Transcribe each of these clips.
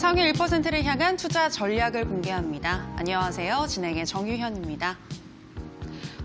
상위 1%를 향한 투자 전략을 공개합니다. 안녕하세요. 진행의 정유현입니다.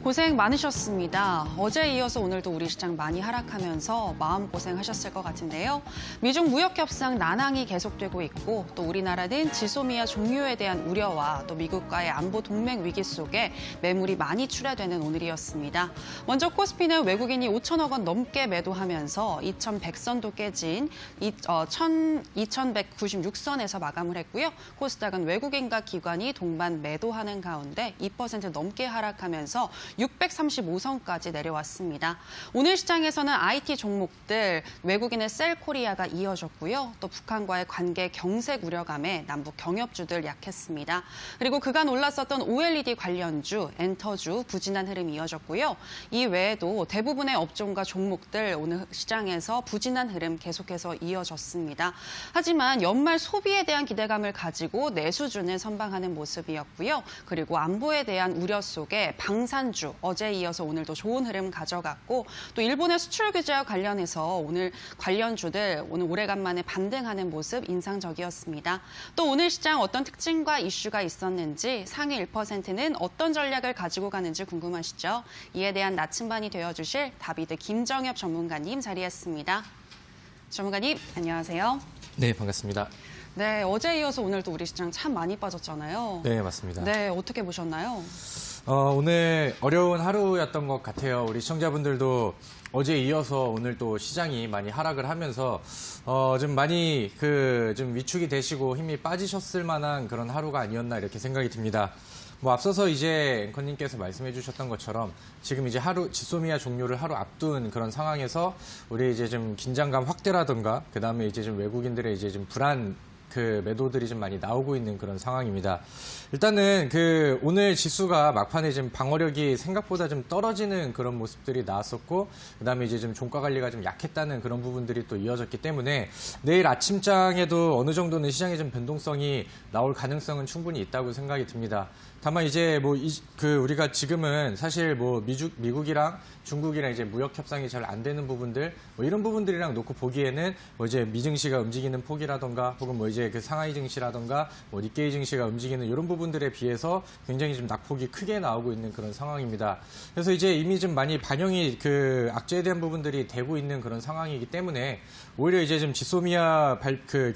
고생 많으셨습니다. 어제에 이어서 오늘도 우리 시장 많이 하락하면서 마음고생하셨을 것 같은데요. 미중 무역 협상 난항이 계속되고 있고 또 우리나라는 지소미아 종료에 대한 우려와 또 미국과의 안보 동맹 위기 속에 매물이 많이 출하되는 오늘이었습니다. 먼저 코스피는 외국인이 5천억 원 넘게 매도하면서 2100선도 깨진 2196선에서 마감을 했고요. 코스닥은 외국인과 기관이 동반 매도하는 가운데 2% 넘게 하락하면서 635선까지 내려왔습니다. 오늘 시장에서는 IT 종목들 외국인의 셀코리아가 이어졌고요. 또 북한과의 관계 경색 우려감에 남북 경협주들 약했습니다. 그리고 그간 올랐었던 OLED 관련주, 엔터주 부진한 흐름이 이어졌고요. 이 외에도 대부분의 업종과 종목들 오늘 시장에서 부진한 흐름 계속해서 이어졌습니다. 하지만 연말 소비에 대한 기대감을 가지고 내수준을 선방하는 모습이었고요. 그리고 안보에 대한 우려 속에 방산주 어제에 이어서 오늘도 좋은 흐름 가져갔고 또 일본의 수출 규제와 관련해서 오늘 관련주들 오늘 오래간만에 반등하는 모습 인상적이었습니다. 또 오늘 시장 어떤 특징과 이슈가 있었는지 상위 1%는 어떤 전략을 가지고 가는지 궁금하시죠? 이에 대한 나침반이 되어주실 다비드 김정엽 전문가님 자리했습니다. 전문가님 안녕하세요. 네, 반갑습니다. 네, 어제에 이어서 오늘도 우리 시장 참 많이 빠졌잖아요. 네, 맞습니다. 네, 어떻게 보셨나요? 오늘 어려운 하루였던 것 같아요. 우리 시청자분들도 어제에 이어서 오늘 또 시장이 많이 하락을 하면서 좀 많이 좀 위축이 되시고 힘이 빠지셨을 만한 그런 하루가 아니었나 이렇게 생각이 듭니다. 뭐 앞서서 이제 앵커님께서 말씀해 주셨던 것처럼 지금 이제 지소미아 종료를 하루 앞둔 그런 상황에서 우리 이제 좀 긴장감 확대라든가 그다음에 이제 좀 외국인들의 이제 좀 불안 매도들이 좀 많이 나오고 있는 그런 상황입니다. 일단은 오늘 지수가 막판에 지금 방어력이 생각보다 좀 떨어지는 그런 모습들이 나왔었고, 그다음에 이제 좀 종가 관리가 좀 약했다는 그런 부분들이 또 이어졌기 때문에 내일 아침장에도 어느 정도는 시장의 좀 변동성이 나올 가능성은 충분히 있다고 생각이 듭니다. 다만 이제 우리가 지금은 사실 미국이랑 중국이랑 이제 무역 협상이 잘 안 되는 부분들 이런 부분들이랑 놓고 보기에는 이제 미증시가 움직이는 폭이라던가 혹은 이제 상하이 증시라던가 니케이 증시가 움직이는 이런 부분들에 비해서 굉장히 좀 낙폭이 크게 나오고 있는 그런 상황입니다. 그래서 이제 이미 좀 많이 반영이 악재에 대한 부분들이 되고 있는 그런 상황이기 때문에 오히려 이제 좀 지소미아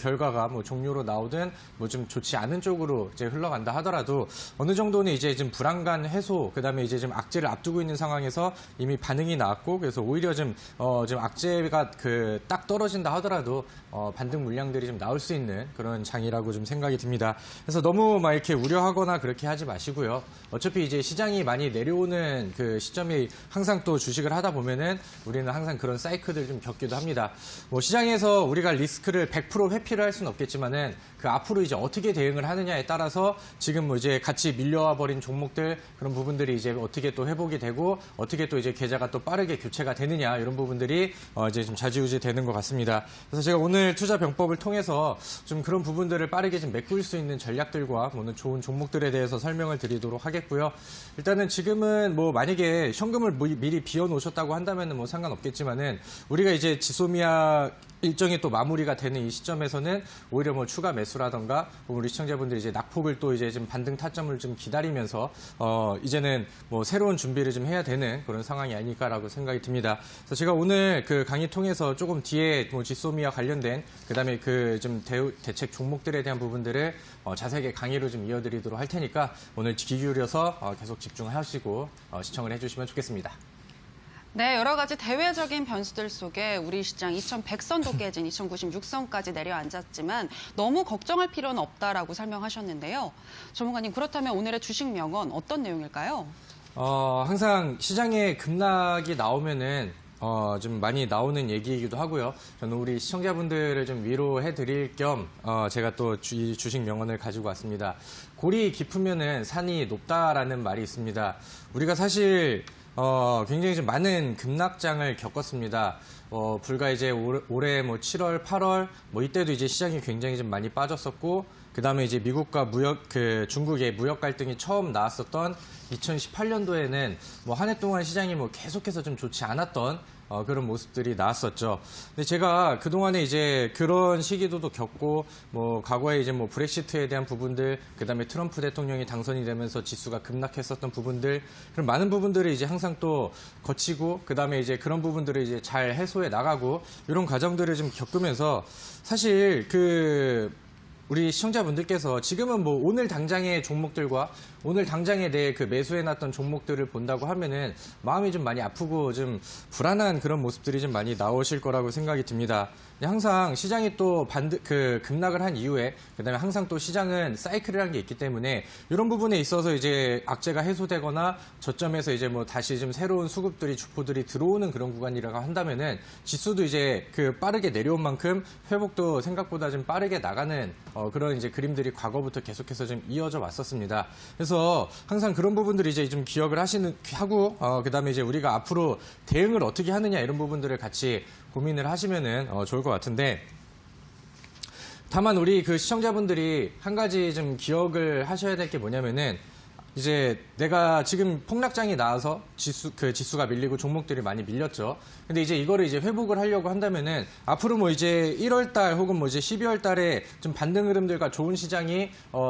결과가 종료로 나오든 좀 좋지 않은 쪽으로 이제 흘러간다 하더라도 어느 정도는 이제 좀 불안감 해소, 그다음에 이제 좀 악재를 앞두고 있는 상황에서 이미 반응이 나왔고, 그래서 오히려 좀 악재가 딱 떨어진다 하더라도 반등 물량들이 좀 나올 수 있는 그런 장이라고 좀 생각이 듭니다. 그래서 너무 막 이렇게 우려하거나 그렇게 하지 마시고요. 어차피 이제 시장이 많이 내려오는 시점이 항상 또 주식을 하다 보면은 우리는 항상 그런 사이클을 좀 겪기도 합니다. 시장에서 우리가 리스크를 100% 회피를 할 수는 없겠지만은 앞으로 이제 어떻게 대응을 하느냐에 따라서 지금 이제 같이 밀려와 버린 종목들 그런 부분들이 이제 어떻게 또 회복이 되고 어떻게 또 이제 계좌가 또 빠르게 교체가 되느냐 이런 부분들이 이제 좀 좌지우지 되는 것 같습니다. 그래서 제가 오늘 투자 병법을 통해서 좀 그런 부분들을 빠르게 좀 메꿀 수 있는 전략들과 오늘 좋은 종목들에 대해서 설명을 드리도록 하겠고요. 일단은 지금은 만약에 현금을 미리 비워 놓으셨다고 한다면은 상관없겠지만은 우리가 이제 지소미아 일정이 또 마무리가 되는 이 시점에서는 오히려 추가 매수라던가 우리 시청자분들이 이제 낙폭을 또 이제 좀 반등 타점을 좀 기다리면서 이제는 새로운 준비를 좀 해야 되는 그런 상황이 아닐까라고 생각이 듭니다. 그래서 제가 오늘 강의 통해서 조금 뒤에 지소미아 관련된 그다음에 좀 대책 종목들에 대한 부분들을 자세하게 강의로 좀 이어드리도록 할 테니까 오늘 귀 기울여서 계속 집중하시고 시청을 해주시면 좋겠습니다. 네, 여러 가지 대외적인 변수들 속에 우리 시장 2100선도 깨진 2096선까지 내려앉았지만 너무 걱정할 필요는 없다라고 설명하셨는데요. 전문가님, 그렇다면 오늘의 주식 명언 어떤 내용일까요? 항상 시장에 급락이 나오면은 좀 많이 나오는 얘기이기도 하고요. 저는 우리 시청자분들을 좀 위로해 드릴 겸 제가 또 이 주식 명언을 가지고 왔습니다. 골이 깊으면은 산이 높다라는 말이 있습니다. 우리가 사실 굉장히 좀 많은 급락장을 겪었습니다. 불과 이제 올해 7월, 8월 이때도 이제 시장이 굉장히 좀 많이 빠졌었고, 그 다음에 이제 미국과 중국의 무역 갈등이 처음 나왔었던 2018년도에는 한 해 동안 시장이 계속해서 좀 좋지 않았던 그런 모습들이 나왔었죠. 근데 제가 그동안에 이제 그런 시기도 겪고 뭐 과거에 이제 뭐 브렉시트에 대한 부분들, 그다음에 트럼프 대통령이 당선이 되면서 지수가 급락했었던 부분들, 그런 많은 부분들을 이제 항상 또 거치고 그다음에 이제 그런 부분들을 이제 잘 해소해 나가고 이런 과정들을 좀 겪으면서 사실 우리 시청자분들께서 지금은 뭐 오늘 당장의 종목들과 오늘 당장에 내 그 매수해놨던 종목들을 본다고 하면은 마음이 좀 많이 아프고 좀 불안한 그런 모습들이 좀 많이 나오실 거라고 생각이 듭니다. 항상 시장이 또 급락을 한 이후에 그다음에 항상 또 시장은 사이클이라는 게 있기 때문에 이런 부분에 있어서 이제 악재가 해소되거나 저점에서 이제 뭐 다시 좀 새로운 수급들이 주포들이 들어오는 그런 구간이라고 한다면은 지수도 이제 빠르게 내려온 만큼 회복도 생각보다 좀 빠르게 나가는 그런 이제 그림들이 과거부터 계속해서 좀 이어져 왔었습니다. 그래서 항상 그런 부분들이 이제 좀 기억을 하고 그다음에 이제 우리가 앞으로 대응을 어떻게 하느냐 이런 부분들을 같이 고민을 하시면은 좋을 것 같은데, 다만 우리 그 시청자분들이 한 가지 좀 기억을 하셔야 될 게 뭐냐면은 이제 내가 지금 폭락장이 나와서 지수가 밀리고 종목들이 많이 밀렸죠. 근데 이제 이거를 이제 회복을 하려고 한다면은 앞으로 뭐 이제 1월 달 혹은 뭐 이제 12월 달에 좀 반등 흐름들과 좋은 시장이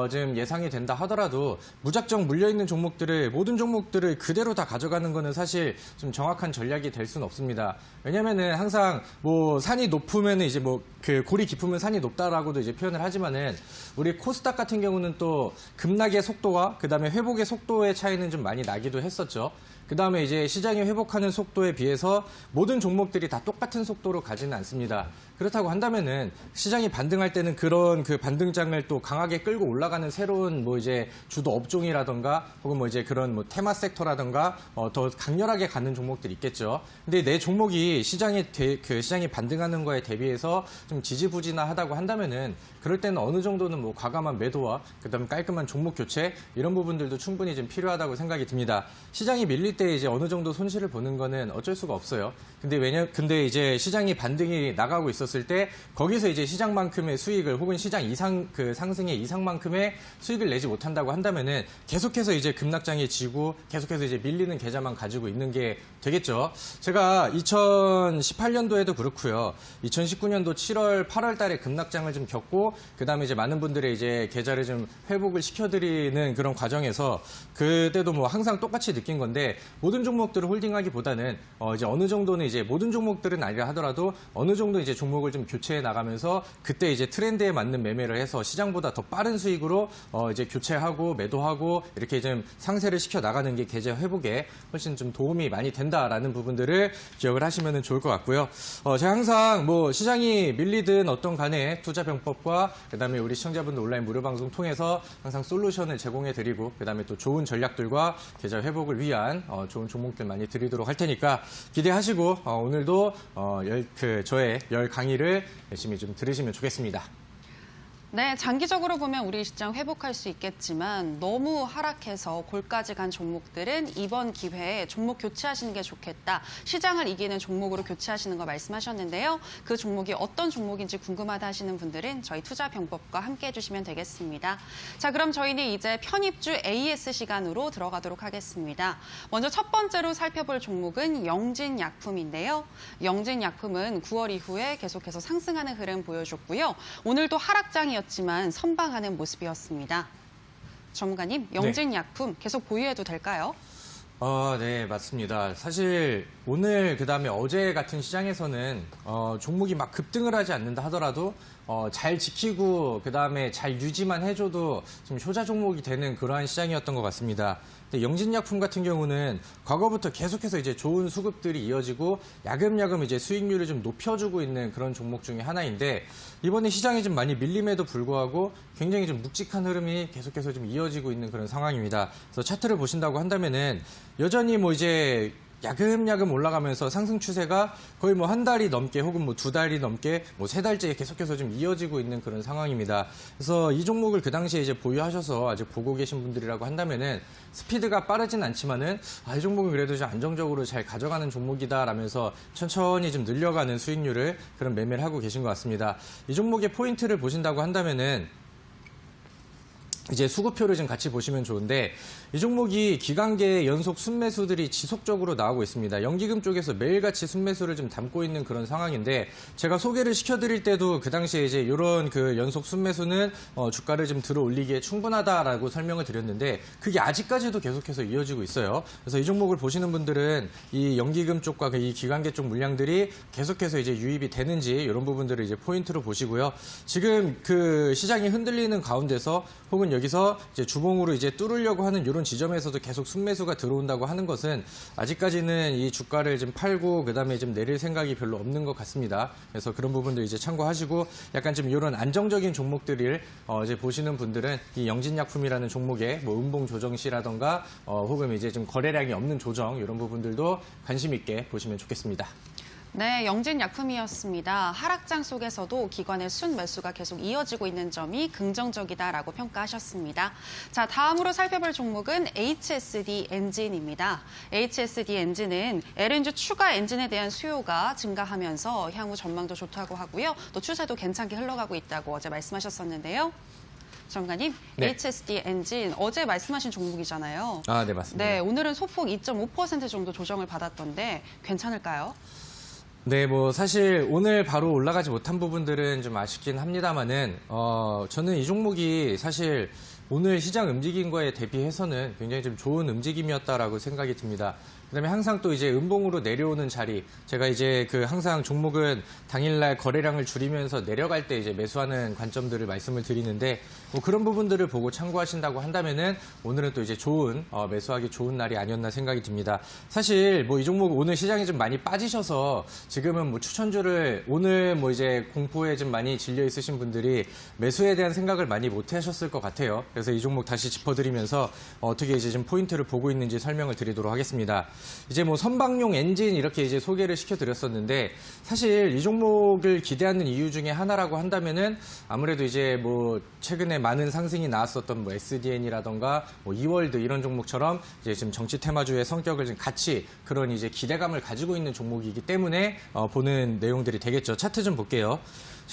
좀 예상이 된다 하더라도 무작정 물려있는 종목들을 모든 종목들을 그대로 다 가져가는 거는 사실 좀 정확한 전략이 될 수는 없습니다. 왜냐면은 항상 뭐 산이 높으면은 이제 뭐 골이 깊으면 산이 높다라고도 이제 표현을 하지만은 우리 코스닥 같은 경우는 또 급락의 속도와 그다음에 회복의 속도의 차이는 좀 많이 나기도 했었죠. 그 다음에 이제 시장이 회복하는 속도에 비해서 모든 종목들이 다 똑같은 속도로 가지는 않습니다. 그렇다고 한다면은 시장이 반등할 때는 그런 그 반등장을 또 강하게 끌고 올라가는 새로운 뭐 이제 주도 업종이라던가 혹은 뭐 이제 그런 뭐 테마 섹터라던가 더 강렬하게 가는 종목들이 있겠죠. 근데 내 종목이 시장이 반등하는 거에 대비해서 좀 지지부진하다고 한다면은 그럴 때는 어느 정도는 뭐 과감한 매도와 그다음에 깔끔한 종목 교체 이런 부분들도 충분히 좀 필요하다고 생각이 듭니다. 시장이 밀릴 때 이제 어느 정도 손실을 보는 거는 어쩔 수가 없어요. 근데 이제 시장이 반등이 나가고 있었을 때 거기서 이제 시장만큼의 수익을 혹은 시장 이상 상승의 이상만큼의 수익을 내지 못한다고 한다면은 계속해서 이제 급락장에 지고 계속해서 이제 밀리는 계좌만 가지고 있는 게 되겠죠. 제가 2018년도에도 그렇고요. 2019년도 7월, 8월 달에 급락장을 좀 겪고 그다음에 이제 많은 분들의 이제 계좌를 좀 회복을 시켜드리는 그런 과정에서 그때도 뭐 항상 똑같이 느낀 건데 모든 종목들을 홀딩하기보다는 이제 어느 정도는 이제 모든 종목들은 아니라 하더라도 어느 정도 이제 종목을 좀 교체해 나가면서 그때 이제 트렌드에 맞는 매매를 해서 시장보다 더 빠른 수익으로 이제 교체하고 매도하고 이렇게 좀 상세를 시켜 나가는 게 계좌 회복에 훨씬 좀 도움이 많이 된다라는 부분들을 기억을 하시면 좋을 것 같고요. 제가 항상 뭐 시장이 밀리든 어떤 간에 투자 병법과 그다음에 우리 시청자분들 온라인 무료 방송 통해서 항상 솔루션을 제공해 드리고 그다음에 또 좋은 전략들과 계좌 회복을 위한 좋은 종목들 많이 드리도록 할 테니까 기대하시고 오늘도 저의 10 강의를 열심히 좀 들으시면 좋겠습니다. 네, 장기적으로 보면 우리 시장 회복할 수 있겠지만 너무 하락해서 골까지 간 종목들은 이번 기회에 종목 교체하시는 게 좋겠다. 시장을 이기는 종목으로 교체하시는 거 말씀하셨는데요. 그 종목이 어떤 종목인지 궁금하다 하시는 분들은 저희 투자병법과 함께 해주시면 되겠습니다. 자, 그럼 저희는 이제 편입주 AS 시간으로 들어가도록 하겠습니다. 먼저 첫 번째로 살펴볼 종목은 영진약품인데요. 영진약품은 9월 이후에 계속해서 상승하는 흐름 보여줬고요. 오늘도 하락장이었지만 선방하는 모습이었습니다. 전문가님, 영진약품 계속 보유해도 될까요? 네, 맞습니다. 사실 오늘 그다음에 어제 같은 시장에서는 종목이 막 급등을 하지 않는다 하더라도 잘 지키고 그다음에 잘 유지만 해줘도 좀 효자 종목이 되는 그러한 시장이었던 것 같습니다. 근데 영진약품 같은 경우는 과거부터 계속해서 이제 좋은 수급들이 이어지고 야금야금 이제 수익률을 좀 높여주고 있는 그런 종목 중에 하나인데 이번에 시장이 좀 많이 밀림에도 불구하고 굉장히 좀 묵직한 흐름이 계속해서 좀 이어지고 있는 그런 상황입니다. 그래서 차트를 보신다고 한다면은 여전히 뭐 이제 야금야금 올라가면서 상승 추세가 거의 뭐 한 달이 넘게 혹은 뭐 2달이 넘게 뭐 3달째 계속해서 좀 이어지고 있는 그런 상황입니다. 그래서 이 종목을 그 당시에 이제 보유하셔서 아직 보고 계신 분들이라고 한다면은 스피드가 빠르진 않지만은 이 종목은 그래도 좀 안정적으로 잘 가져가는 종목이다라면서 천천히 좀 늘려가는 수익률을 그런 매매를 하고 계신 것 같습니다. 이 종목의 포인트를 보신다고 한다면은 이제 수급표를 좀 같이 보시면 좋은데 이 종목이 기간계 연속 순매수들이 지속적으로 나오고 있습니다. 연기금 쪽에서 매일같이 순매수를 좀 담고 있는 그런 상황인데 제가 소개를 시켜드릴 때도 그 당시에 이제 이런 그 연속 순매수는 주가를 좀 들어 올리기에 충분하다라고 설명을 드렸는데 그게 아직까지도 계속해서 이어지고 있어요. 그래서 이 종목을 보시는 분들은 이 연기금 쪽과 이 기간계 쪽 물량들이 계속해서 이제 유입이 되는지 이런 부분들을 이제 포인트로 보시고요. 지금 그 시장이 흔들리는 가운데서 혹은 여기서 이제 주봉으로 이제 뚫으려고 하는 이런 지점에서도 계속 순매수가 들어온다고 하는 것은 아직까지는 이 주가를 좀 팔고 그다음에 좀 내릴 생각이 별로 없는 것 같습니다. 그래서 그런 부분들 이제 참고하시고 약간 좀 이런 안정적인 종목들을 이제 보시는 분들은 이 영진약품이라는 종목의 뭐 음봉 조정 시라던가 혹은 이제 좀 거래량이 없는 조정 이런 부분들도 관심 있게 보시면 좋겠습니다. 네, 영진약품이었습니다. 하락장 속에서도 기관의 순매수가 계속 이어지고 있는 점이 긍정적이다라고 평가하셨습니다. 자, 다음으로 살펴볼 종목은 HSD 엔진입니다. HSD 엔진은 LNG 추가 엔진에 대한 수요가 증가하면서 향후 전망도 좋다고 하고요. 또 추세도 괜찮게 흘러가고 있다고 어제 말씀하셨었는데요. 정관님, 네. HSD 엔진 어제 말씀하신 종목이잖아요. 아, 네, 맞습니다. 네, 오늘은 소폭 2.5% 정도 조정을 받았던데 괜찮을까요? 네, 뭐 사실 오늘 바로 올라가지 못한 부분들은 좀 아쉽긴 합니다만은 저는 이 종목이 사실 오늘 시장 움직인 거에 대비해서는 굉장히 좀 좋은 움직임이었다라고 생각이 듭니다. 그다음에 항상 또 이제 음봉으로 내려오는 자리, 제가 이제 그 항상 종목은 당일날 거래량을 줄이면서 내려갈 때 이제 매수하는 관점들을 말씀을 드리는데 뭐 그런 부분들을 보고 참고하신다고 한다면은 오늘은 또 이제 좋은 매수하기 좋은 날이 아니었나 생각이 듭니다. 사실 뭐 이 종목 오늘 시장이 좀 많이 빠지셔서 지금은 뭐 추천주를 오늘 뭐 이제 공포에 좀 많이 질려 있으신 분들이 매수에 대한 생각을 많이 못 하셨을 것 같아요. 그래서 이 종목 다시 짚어드리면서 어떻게 이제 좀 포인트를 보고 있는지 설명을 드리도록 하겠습니다. 이제 뭐 선박용 엔진 이렇게 이제 소개를 시켜드렸었는데 사실 이 종목을 기대하는 이유 중에 하나라고 한다면은 아무래도 이제 뭐 최근에 많은 상승이 나왔었던 뭐 SDN이라던가 뭐 이월드 이런 종목처럼 이제 지금 정치 테마주의 성격을 좀 같이 그런 이제 기대감을 가지고 있는 종목이기 때문에 보는 내용들이 되겠죠. 차트 좀 볼게요.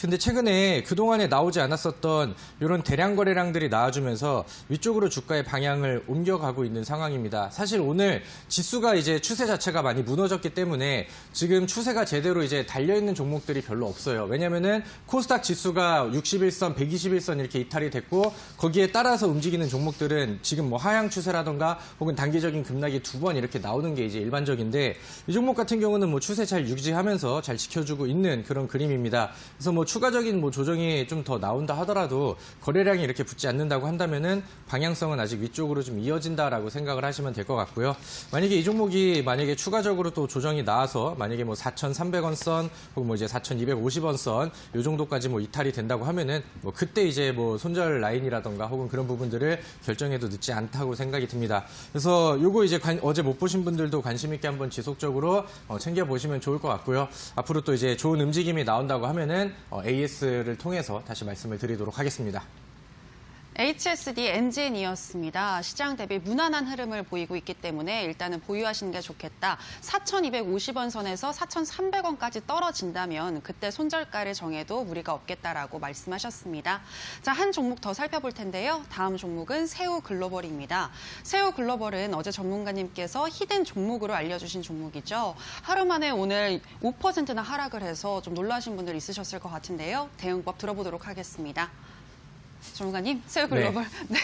근데 최근에 그동안에 나오지 않았었던 이런 대량 거래량들이 나와주면서 위쪽으로 주가의 방향을 옮겨가고 있는 상황입니다. 사실 오늘 지수가 이제 추세 자체가 많이 무너졌기 때문에 지금 추세가 제대로 이제 달려있는 종목들이 별로 없어요. 왜냐면은 코스닥 지수가 61선, 121선 이렇게 이탈이 됐고 거기에 따라서 움직이는 종목들은 지금 뭐 하향 추세라던가 혹은 단기적인 급락이 두 번 이렇게 나오는 게 이제 일반적인데 이 종목 같은 경우는 뭐 추세 잘 유지하면서 잘 지켜주고 있는 그런 그림입니다. 그래서 뭐 추가적인 뭐 조정이 좀 더 나온다 하더라도 거래량이 이렇게 붙지 않는다고 한다면은 방향성은 아직 위쪽으로 좀 이어진다라고 생각을 하시면 될 것 같고요. 만약에 이 종목이 만약에 추가적으로 또 조정이 나와서 만약에 뭐 4,300원 선 혹은 뭐 이제 4,250원 선 요 정도까지 뭐 이탈이 된다고 하면은 뭐 그때 이제 뭐 손절 라인이라던가 혹은 그런 부분들을 결정해도 늦지 않다고 생각이 듭니다. 그래서 요거 이제 어제 못 보신 분들도 관심 있게 한번 지속적으로 챙겨 보시면 좋을 것 같고요. 앞으로 또 이제 좋은 움직임이 나온다고 하면은 AS를 통해서 다시 말씀을 드리도록 하겠습니다. HSD 엔진이었습니다. 시장 대비 무난한 흐름을 보이고 있기 때문에 일단은 보유하시는 게 좋겠다. 4,250원 선에서 4,300원까지 떨어진다면 그때 손절가를 정해도 무리가 없겠다라고 말씀하셨습니다. 자, 한 종목 더 살펴볼 텐데요. 다음 종목은 새우글로벌입니다. 새우글로벌은 어제 전문가님께서 히든 종목으로 알려주신 종목이죠. 하루 만에 오늘 5%나 하락을 해서 좀 놀라신 분들 있으셨을 것 같은데요. 대응법 들어보도록 하겠습니다. 전문가님, 새우글로벌. 네.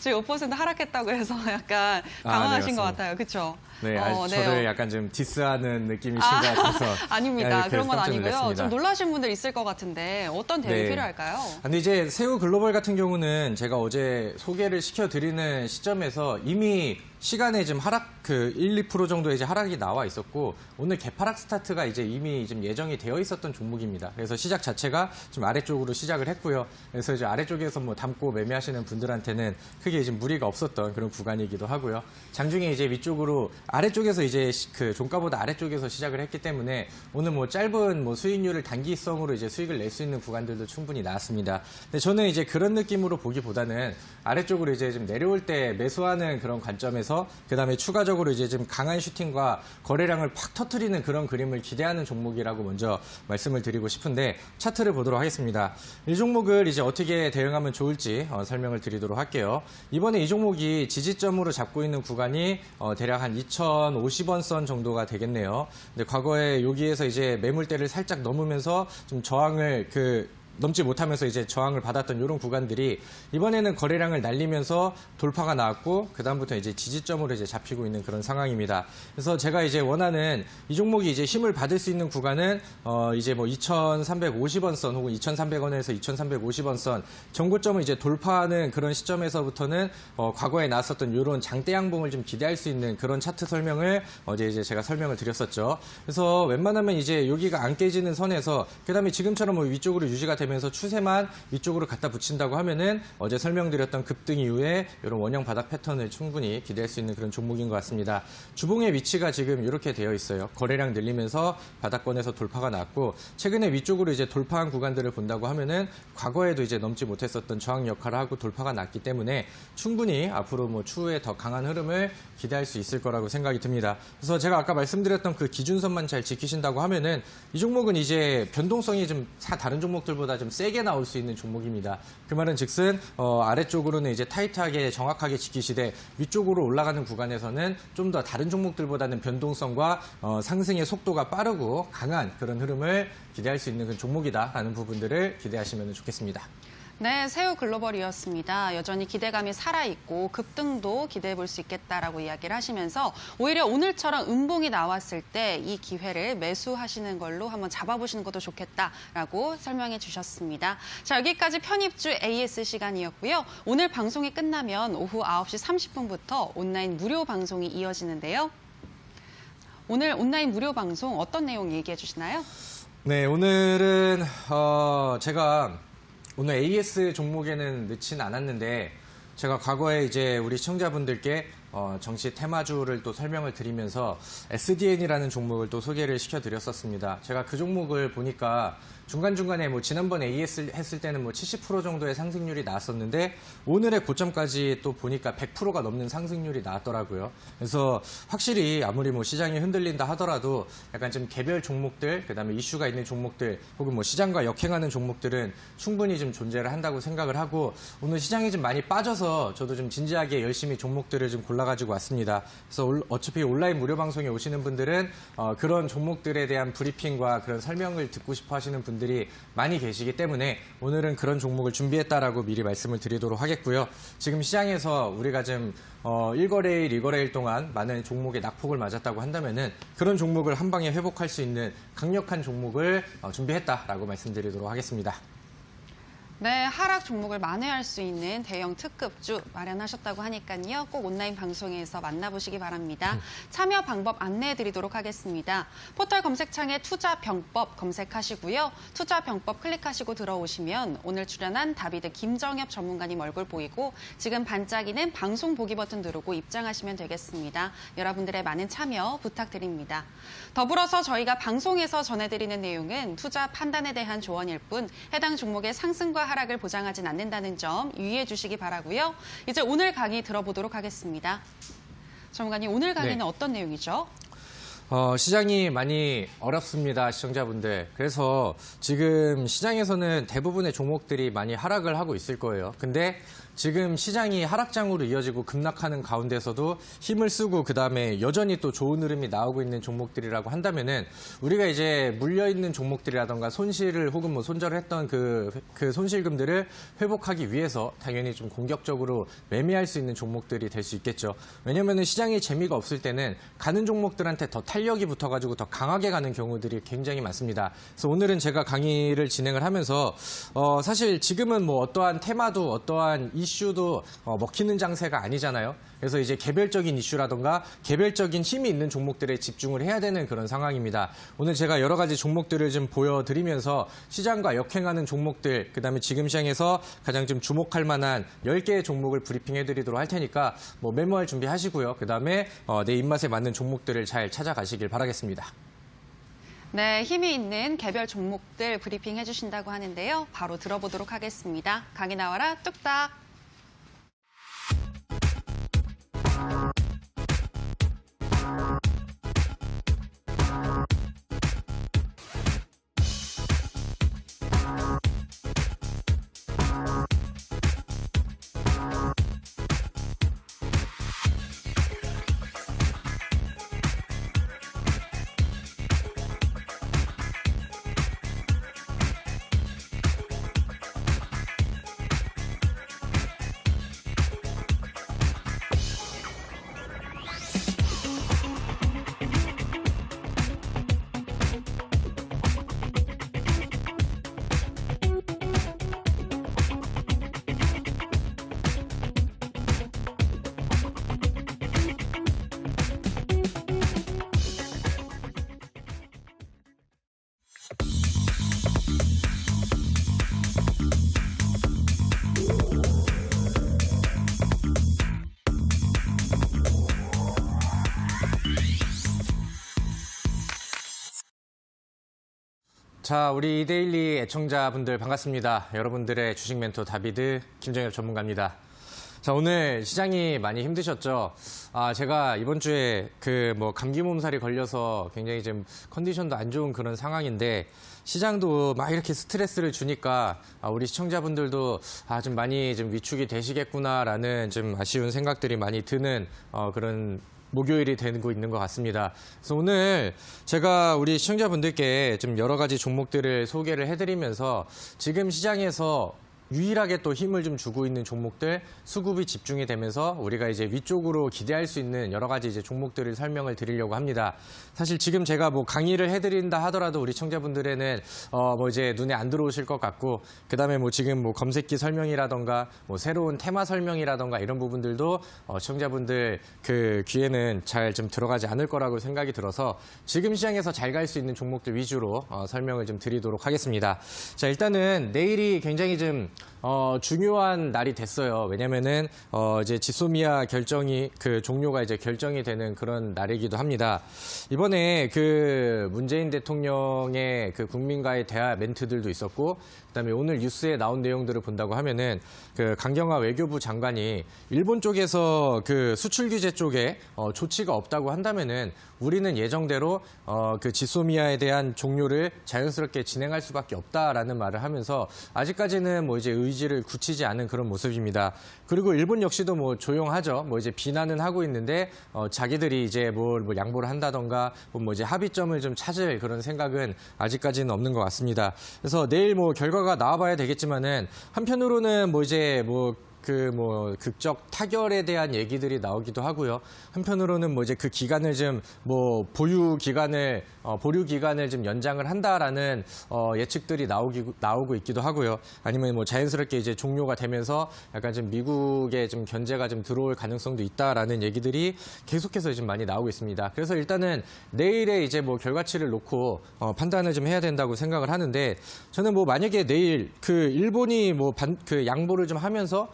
저희 5% 하락했다고 해서 약간 당황하신 것 같아요. 그렇죠? 네, 저를 약간 좀 디스하는 느낌이신 것 같아서. 아닙니다. 그런 건 아니고요. 놀랐습니다. 좀 놀라신 분들 있을 것 같은데 어떤 대응이 필요할까요? 근데 이제 새우글로벌 같은 경우는 제가 어제 소개를 시켜드리는 시점에서 이미 시간에 좀 하락, 1, 2% 정도의 이제 하락이 나와 있었고, 오늘 개파락 스타트가 이제 이미 좀 예정이 되어 있었던 종목입니다. 그래서 시작 자체가 좀 아래쪽으로 시작을 했고요. 그래서 이제 아래쪽에서 뭐 담고 매매하시는 분들한테는 크게 이제 무리가 없었던 그런 구간이기도 하고요. 장중에 이제 위쪽으로 아래쪽에서 이제 그 종가보다 아래쪽에서 시작을 했기 때문에 오늘 뭐 짧은 뭐 수익률을 단기성으로 이제 수익을 낼 수 있는 구간들도 충분히 나왔습니다. 근데 저는 이제 그런 느낌으로 보기보다는 아래쪽으로 이제 좀 내려올 때 매수하는 그런 관점에서 하면서 그다음에 추가적으로 이제 좀 강한 슈팅과 거래량을 팍 터트리는 그런 그림을 기대하는 종목이라고 먼저 말씀을 드리고 싶은데 차트를 보도록 하겠습니다. 이 종목을 이제 어떻게 대응하면 좋을지 설명을 드리도록 할게요. 이번에 이 종목이 지지점으로 잡고 있는 구간이 대략 한 2,050원 선 정도가 되겠네요. 근데 과거에 여기에서 이제 매물대를 살짝 넘으면서 좀 저항을 넘지 못하면서 이제 저항을 받았던 이런 구간들이 이번에는 거래량을 날리면서 돌파가 나왔고 그다음부터 이제 지지점으로 이제 잡히고 있는 그런 상황입니다. 그래서 제가 이제 원하는 이 종목이 이제 힘을 받을 수 있는 구간은 이제 뭐 2,350원 선 혹은 2,300원에서 2,350원 선 정고점을 이제 돌파하는 그런 시점에서부터는 과거에 나왔었던 이런 장대 양봉을 좀 기대할 수 있는 그런 차트 설명을 어제 이제 제가 설명을 드렸었죠. 그래서 웬만하면 이제 여기가 안 깨지는 선에서 그다음에 지금처럼 뭐 위쪽으로 유지가 되면서 추세만 위쪽으로 갖다 붙인다고 하면은 어제 설명드렸던 급등 이후에 이런 원형 바닥 패턴을 충분히 기대할 수 있는 그런 종목인 것 같습니다. 주봉의 위치가 지금 이렇게 되어 있어요. 거래량 늘리면서 바닥권에서 돌파가 났고 최근에 위쪽으로 이제 돌파한 구간들을 본다고 하면은 과거에도 이제 넘지 못했었던 저항 역할을 하고 돌파가 났기 때문에 충분히 앞으로 뭐 추후에 더 강한 흐름을 기대할 수 있을 거라고 생각이 듭니다. 그래서 제가 아까 말씀드렸던 그 기준선만 잘 지키신다고 하면은 이 종목은 이제 변동성이 좀 다른 종목들보다 좀 세게 나올 수 있는 종목입니다. 그 말은 즉슨 아래쪽으로는 이제 타이트하게 정확하게 지키시되 위쪽으로 올라가는 구간에서는 좀 더 다른 종목들보다는 변동성과 상승의 속도가 빠르고 강한 그런 흐름을 기대할 수 있는 그 종목이다라는 부분들을 기대하시면 좋겠습니다. 네, 새우 글로벌이었습니다. 여전히 기대감이 살아있고 급등도 기대해 볼 수 있겠다라고 이야기를 하시면서 오히려 오늘처럼 음봉이 나왔을 때 이 기회를 매수하시는 걸로 한번 잡아보시는 것도 좋겠다라고 설명해 주셨습니다. 자, 여기까지 편입주 AS 시간이었고요. 오늘 방송이 끝나면 오후 9시 30분부터 온라인 무료 방송이 이어지는데요. 오늘 온라인 무료 방송 어떤 내용 얘기해 주시나요? 네, 오늘은 제가 오늘 AS 종목에는 넣진 않았는데 제가 과거에 이제 우리 시청자분들께 정시 테마주를 또 설명을 드리면서 SDN이라는 종목을 또 소개를 시켜드렸었습니다. 제가 그 종목을 보니까 중간중간에 뭐 지난번 AS 했을 때는 뭐 70% 정도의 상승률이 나왔었는데 오늘의 고점까지 또 보니까 100%가 넘는 상승률이 나왔더라고요. 그래서 확실히 아무리 뭐 시장이 흔들린다 하더라도 약간 좀 개별 종목들, 그다음에 이슈가 있는 종목들 혹은 뭐 시장과 역행하는 종목들은 충분히 좀 존재를 한다고 생각을 하고 오늘 시장이 좀 많이 빠져서 저도 좀 진지하게 열심히 종목들을 좀 골라가지고 왔습니다. 그래서 어차피 온라인 무료 방송에 오시는 분들은 그런 종목들에 대한 브리핑과 그런 설명을 듣고 싶어 하시는 분들이 많이 계시기 때문에 오늘은 그런 종목을 준비했다라고 미리 말씀을 드리도록 하겠고요. 지금 시장에서 우리가 좀 1거래일, 2거래일 동안 많은 종목에 낙폭을 맞았다고 한다면은 그런 종목을 한 방에 회복할 수 있는 강력한 종목을 준비했다라고 말씀드리도록 하겠습니다. 네, 하락 종목을 만회할 수 있는 대형 특급주 마련하셨다고 하니까요. 꼭 온라인 방송에서 만나보시기 바랍니다. 참여 방법 안내해 드리도록 하겠습니다. 포털 검색창에 투자병법 검색하시고요. 투자병법 클릭하시고 들어오시면 오늘 출연한 다비드 김정엽 전문가님 얼굴 보이고 지금 반짝이는 방송 보기 버튼 누르고 입장하시면 되겠습니다. 여러분들의 많은 참여 부탁드립니다. 더불어서 저희가 방송에서 전해드리는 내용은 투자 판단에 대한 조언일 뿐 해당 종목의 상승과 하락을 보장하진 않는다는 점 유의해 주시기 바라고요. 이제 오늘 강의 들어보도록 하겠습니다. 전문가님, 오늘 강의는 네. 어떤 내용이죠? 시장이 많이 어렵습니다, 시청자분들. 그래서 지금 시장에서는 대부분의 종목들이 많이 하락을 하고 있을 거예요. 근데 지금 시장이 하락장으로 이어지고 급락하는 가운데서도 힘을 쓰고 그다음에 여전히 또 좋은 흐름이 나오고 있는 종목들이라고 한다면은 우리가 이제 물려있는 종목들이라던가 손실을 혹은 뭐 손절을 했던 그 손실금들을 회복하기 위해서 당연히 좀 공격적으로 매매할 수 있는 종목들이 될 수 있겠죠. 왜냐면은 시장이 재미가 없을 때는 가는 종목들한테 더 탄력이 붙어가지고 더 강하게 가는 경우들이 굉장히 많습니다. 그래서 오늘은 제가 강의를 진행을 하면서 사실 지금은 뭐 어떠한 테마도 어떠한 이슈도 먹히는 장세가 아니잖아요. 그래서 이제 개별적인 이슈라던가 개별적인 힘이 있는 종목들에 집중을 해야 되는 그런 상황입니다. 오늘 제가 여러 가지 종목들을 좀 보여드리면서 시장과 역행하는 종목들, 그다음에 지금 시장에서 가장 좀 주목할 만한 10개의 종목을 브리핑해드리도록 할 테니까 뭐 메모할 준비하시고요. 그다음에 내 입맛에 맞는 종목들을 잘 찾아가시길 바라겠습니다. 네, 힘이 있는 개별 종목들 브리핑 해주신다고 하는데요. 바로 들어보도록 하겠습니다. 강의 나와라 뚝딱. 자, 우리 이데일리 애청자분들 반갑습니다. 여러분들의 주식 멘토 다비드 김정엽 전문가입니다. 자, 오늘 시장이 많이 힘드셨죠? 제가 이번 주에 감기 몸살이 걸려서 굉장히 좀 컨디션도 안 좋은 그런 상황인데 시장도 막 이렇게 스트레스를 주니까 우리 시청자분들도 좀 많이 좀 위축이 되시겠구나라는 좀 아쉬운 생각들이 많이 드는 그런 목요일이 되고 있는 것 같습니다. 그래서 오늘 제가 우리 시청자분들께 좀 여러 가지 종목들을 소개를 해드리면서 지금 시장에서 유일하게 또 힘을 좀 주고 있는 종목들, 수급이 집중이 되면서 우리가 이제 위쪽으로 기대할 수 있는 여러 가지 이제 종목들을 설명을 드리려고 합니다. 사실 지금 제가 강의를 해드린다 하더라도 우리 청자분들에는 이제 눈에 안 들어오실 것 같고, 그다음에 지금 검색기 설명이라던가 새로운 테마 설명이라던가 이런 부분들도 시청자분들 그 귀에는 잘 좀 들어가지 않을 거라고 생각이 들어서 지금 시장에서 잘 갈 수 있는 종목들 위주로 설명을 좀 드리도록 하겠습니다. 자, 일단은 내일이 굉장히 좀 중요한 날이 됐어요. 왜냐면은 이제 지소미아 결정이 종료가 이제 결정이 되는 그런 날이기도 합니다. 이번에 문재인 대통령의 국민과의 대화 멘트들도 있었고, 그다음에 오늘 뉴스에 나온 내용들을 본다고 하면은 강경화 외교부 장관이 일본 쪽에서 수출 규제 쪽에 조치가 없다고 한다면은 우리는 예정대로 지소미아에 대한 종료를 자연스럽게 진행할 수밖에 없다라는 말을 하면서 아직까지는 이제 의지를 굳히지 않은 그런 모습입니다. 그리고 일본 역시도 조용하죠. 이제 비난은 하고 있는데 자기들이 이제 양보를 한다던가 이제 합의점을 좀 찾을 그런 생각은 아직까지는 없는 것 같습니다. 그래서 내일 결과가 나와봐야 되겠지만은 한편으로는 극적 타결에 대한 얘기들이 나오기도 하고요. 한편으로는 이제 그 기간을 좀 보류 기간을 좀 연장을 한다라는 예측들이 나오고 있기도 하고요. 아니면 자연스럽게 이제 종료가 되면서 약간 좀 미국의 좀 견제가 좀 들어올 가능성도 있다라는 얘기들이 계속해서 지금 많이 나오고 있습니다. 그래서 일단은 내일의 이제 결과치를 놓고 판단을 좀 해야 된다고 생각을 하는데, 저는 만약에 내일 일본이 양보를 좀 하면서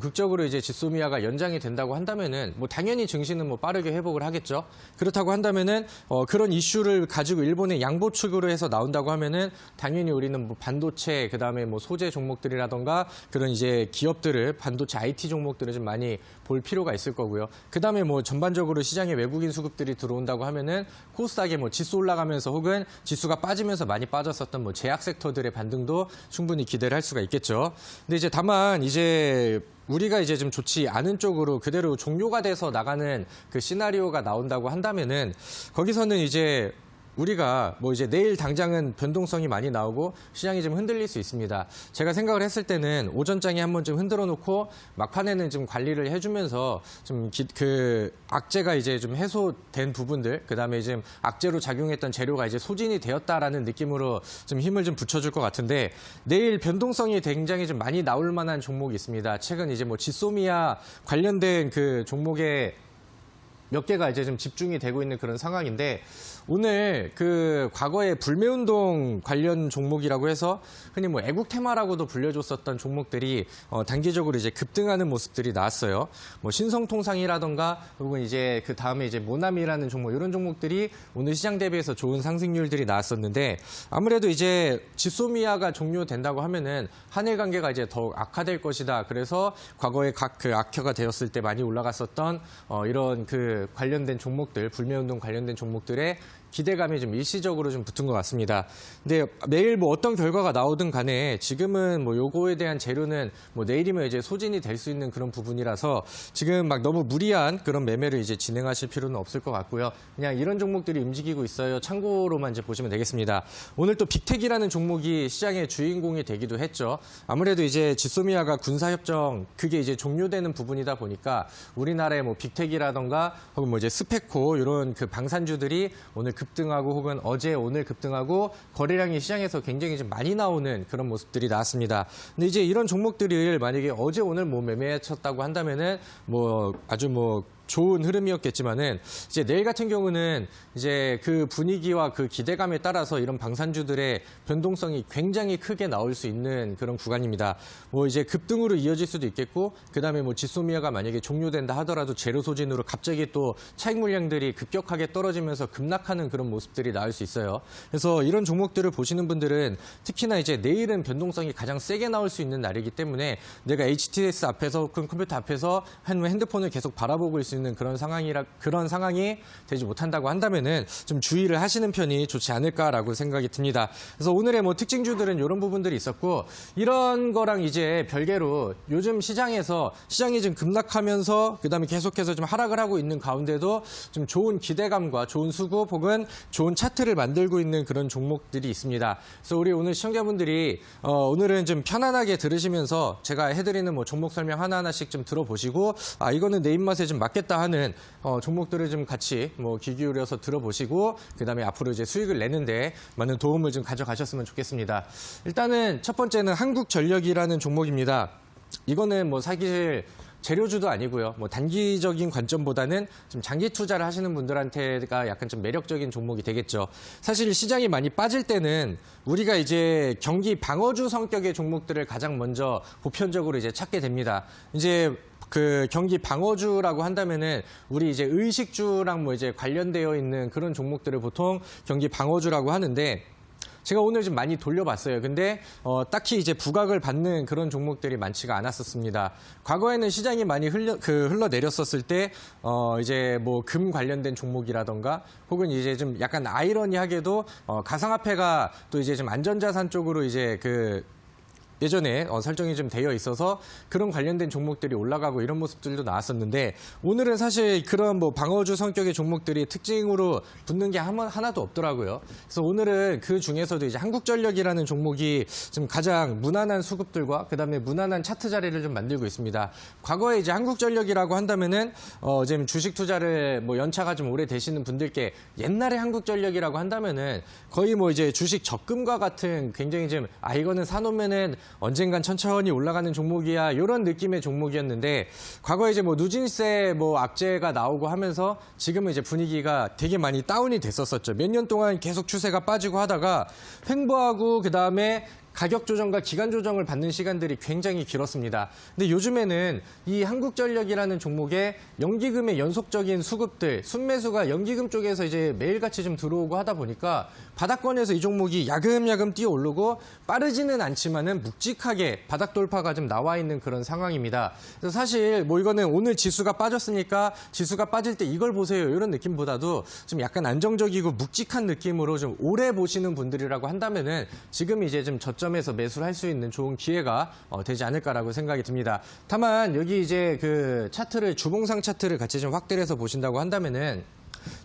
극적으로 이제 지소미아가 연장이 된다고 한다면은 당연히 증시는 빠르게 회복을 하겠죠. 그렇다고 한다면은 그런 이슈를 가지고 일본의 양보 측으로 해서 나온다고 하면은 당연히 우리는 반도체, 그다음에 소재 종목들이라던가 그런 이제 기업들을, 반도체 IT 종목들을 좀 많이 볼 필요가 있을 거고요. 그다음에 전반적으로 시장에 외국인 수급들이 들어온다고 하면은 코스닥에 지수 올라가면서 혹은 지수가 빠지면서 많이 빠졌었던 제약 섹터들의 반등도 충분히 기대를 할 수가 있겠죠. 근데 이제 다만 이제 우리가 이제 좀 좋지 않은 쪽으로 그대로 종료가 돼서 나가는 시나리오가 나온다고 한다면은 거기서는 이제 우리가 이제 내일 당장은 변동성이 많이 나오고 시장이 좀 흔들릴 수 있습니다. 제가 생각을 했을 때는 오전장에 한번 좀 흔들어 놓고 막판에는 좀 관리를 해주면서 좀 악재가 이제 좀 해소된 부분들, 그다음에 지금 악재로 작용했던 재료가 이제 소진이 되었다라는 느낌으로 좀 힘을 좀 붙여줄 것 같은데, 내일 변동성이 굉장히 좀 많이 나올 만한 종목이 있습니다. 최근 이제 지소미아 관련된 종목에 몇 개가 이제 좀 집중이 되고 있는 그런 상황인데, 오늘 과거에 불매운동 관련 종목이라고 해서 흔히 애국 테마라고도 불려줬었던 종목들이 단기적으로 이제 급등하는 모습들이 나왔어요. 신성통상이라던가 혹은 이제 그 다음에 이제 모나미라는 종목, 이런 종목들이 오늘 시장 대비해서 좋은 상승률들이 나왔었는데, 아무래도 이제 지소미아가 종료된다고 하면은 한일 관계가 이제 더욱 악화될 것이다. 그래서 과거에 악화가 되었을 때 많이 올라갔었던 이런 관련된 종목들, 불매운동 관련된 종목들의 기대감이 좀 일시적으로 좀 붙은 것 같습니다. 근데 내일 어떤 결과가 나오든 간에 지금은 요거에 대한 재료는 내일이면 이제 소진이 될 수 있는 그런 부분이라서 지금 너무 무리한 그런 매매를 이제 진행하실 필요는 없을 것 같고요. 그냥 이런 종목들이 움직이고 있어요. 참고로만 이제 보시면 되겠습니다. 오늘 또 빅텍이라는 종목이 시장의 주인공이 되기도 했죠. 아무래도 이제 지소미아가 군사협정 그게 이제 종료되는 부분이다 보니까 우리나라의 빅텍이라던가 혹은 이제 스페코 이런 방산주들이 오늘 급등하고 혹은 어제 오늘 급등하고 거래량이 시장에서 굉장히 좀 많이 나오는 그런 모습들이 나왔습니다. 근데 이제 이런 종목들을 만약에 어제 오늘 매매했었다고 한다면은 아주 좋은 흐름이었겠지만은 이제 내일 같은 경우는 이제 그 분위기와 그 기대감에 따라서 이런 방산주들의 변동성이 굉장히 크게 나올 수 있는 그런 구간입니다. 뭐 이제 급등으로 이어질 수도 있겠고, 그다음에 뭐 지소미아가 만약에 종료된다 하더라도 제로 소진으로 갑자기 또 차익 물량들이 급격하게 떨어지면서 급락하는 그런 모습들이 나올 수 있어요. 그래서 이런 종목들을 보시는 분들은 특히나 이제 내일은 변동성이 가장 세게 나올 수 있는 날이기 때문에 내가 HTS 앞에서 컴퓨터 앞에서 핸드폰을 계속 바라보고 있을 수 있는 그런 상황이 되지 못한다고 한다면은 좀 주의를 하시는 편이 좋지 않을까라고 생각이 듭니다. 그래서 오늘의 뭐 특징주들은 이런 부분들이 있었고, 이런 거랑 이제 별개로 요즘 시장이 좀 급락하면서 그다음에 계속해서 좀 하락을 하고 있는 가운데도 좀 좋은 기대감과 좋은 수급 혹은 좋은 차트를 만들고 있는 그런 종목들이 있습니다. 그래서 우리 오늘 시청자분들이 오늘은 좀 편안하게 들으시면서 제가 해드리는 뭐 종목 설명 하나하나씩 좀 들어보시고, 이거는 내 입맛에 좀 맞겠다 하는 종목들을 좀 같이 뭐 귀 기울여서 들어보시고, 그다음에 앞으로 이제 수익을 내는데 많은 도움을 좀 가져가셨으면 좋겠습니다. 일단은 첫 번째는 한국전력이라는 종목입니다. 이거는 뭐 사실 재료주도 아니고요. 뭐 단기적인 관점보다는 좀 장기 투자를 하시는 분들한테가 약간 좀 매력적인 종목이 되겠죠. 사실 시장이 많이 빠질 때는 우리가 이제 경기 방어주 성격의 종목들을 가장 먼저 보편적으로 이제 찾게 됩니다. 이제 그 경기 방어주라고 한다면은 우리 이제 의식주랑 뭐 이제 관련되어 있는 그런 종목들을 보통 경기 방어주라고 하는데, 제가 오늘 좀 많이 돌려봤어요. 근데 딱히 이제 부각을 받는 그런 종목들이 많지가 않았었습니다. 과거에는 시장이 많이 흘러내렸었을 때 이제 뭐 금 관련된 종목이라던가 혹은 이제 좀 약간 아이러니하게도 가상화폐가 또 이제 좀 안전자산 쪽으로 이제 예전에 설정이 좀 되어 있어서 그런 관련된 종목들이 올라가고 이런 모습들도 나왔었는데, 오늘은 사실 그런 뭐 방어주 성격의 종목들이 특징으로 붙는 게 하나도 없더라고요. 그래서 오늘은 그 중에서도 이제 한국전력이라는 종목이 좀 가장 무난한 수급들과 그다음에 무난한 차트 자리를 좀 만들고 있습니다. 과거에 이제 한국전력이라고 한다면은 지금 주식 투자를 뭐 연차가 좀 오래 되시는 분들께 옛날에 한국전력이라고 한다면은 거의 뭐 이제 주식 적금과 같은 굉장히 좀 이거는 사놓으면은 언젠간 천천히 올라가는 종목이야, 이런 느낌의 종목이었는데, 과거에 이제 뭐 누진세 뭐 악재가 나오고 하면서 지금은 이제 분위기가 되게 많이 다운이 됐었었죠. 몇 년 동안 계속 추세가 빠지고 하다가 횡보하고 그다음에 가격 조정과 기간 조정을 받는 시간들이 굉장히 길었습니다. 근데 요즘에는 이 한국전력이라는 종목에 연기금의 연속적인 수급들, 순매수가 연기금 쪽에서 이제 매일같이 좀 들어오고 하다 보니까 바닥권에서 이 종목이 야금야금 뛰어 오르고 빠르지는 않지만은 묵직하게 바닥 돌파가 좀 나와 있는 그런 상황입니다. 그래서 사실 뭐 이거는 오늘 지수가 빠졌으니까 지수가 빠질 때 이걸 보세요, 이런 느낌보다도 좀 약간 안정적이고 묵직한 느낌으로 좀 오래 보시는 분들이라고 한다면은 지금 이제 좀 저점에서 매수를 할 수 있는 좋은 기회가 되지 않을까라고 생각이 듭니다. 다만 여기 이제 그 차트를, 주봉상 차트를 같이 좀 확대를 해서 보신다고 한다면은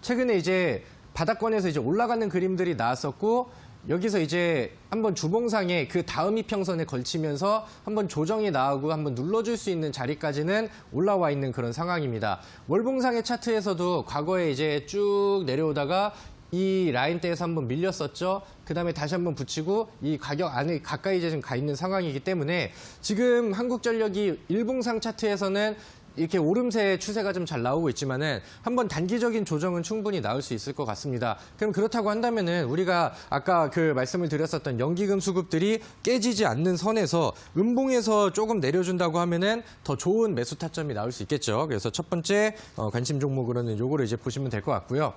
최근에 이제 바닥권에서 이제 올라가는 그림들이 나왔었고, 여기서 이제 한번 주봉상에 그 다음 이평선에 걸치면서 한번 조정이 나오고 한번 눌러줄 수 있는 자리까지는 올라와 있는 그런 상황입니다. 월봉상의 차트에서도 과거에 이제 쭉 내려오다가 이 라인대에서 한번 밀렸었죠. 그 다음에 다시 한번 붙이고 이 가격 안에 가까이 이제 좀 가 있는 상황이기 때문에 지금 한국전력이 일봉상 차트에서는 이렇게 오름세 추세가 좀 잘 나오고 있지만은 한번 단기적인 조정은 충분히 나올 수 있을 것 같습니다. 그럼 그렇다고 한다면은 우리가 아까 그 말씀을 드렸었던 연기금 수급들이 깨지지 않는 선에서 음봉에서 조금 내려준다고 하면은 더 좋은 매수 타점이 나올 수 있겠죠. 그래서 첫 번째 관심 종목으로는 요거를 이제 보시면 될 것 같고요.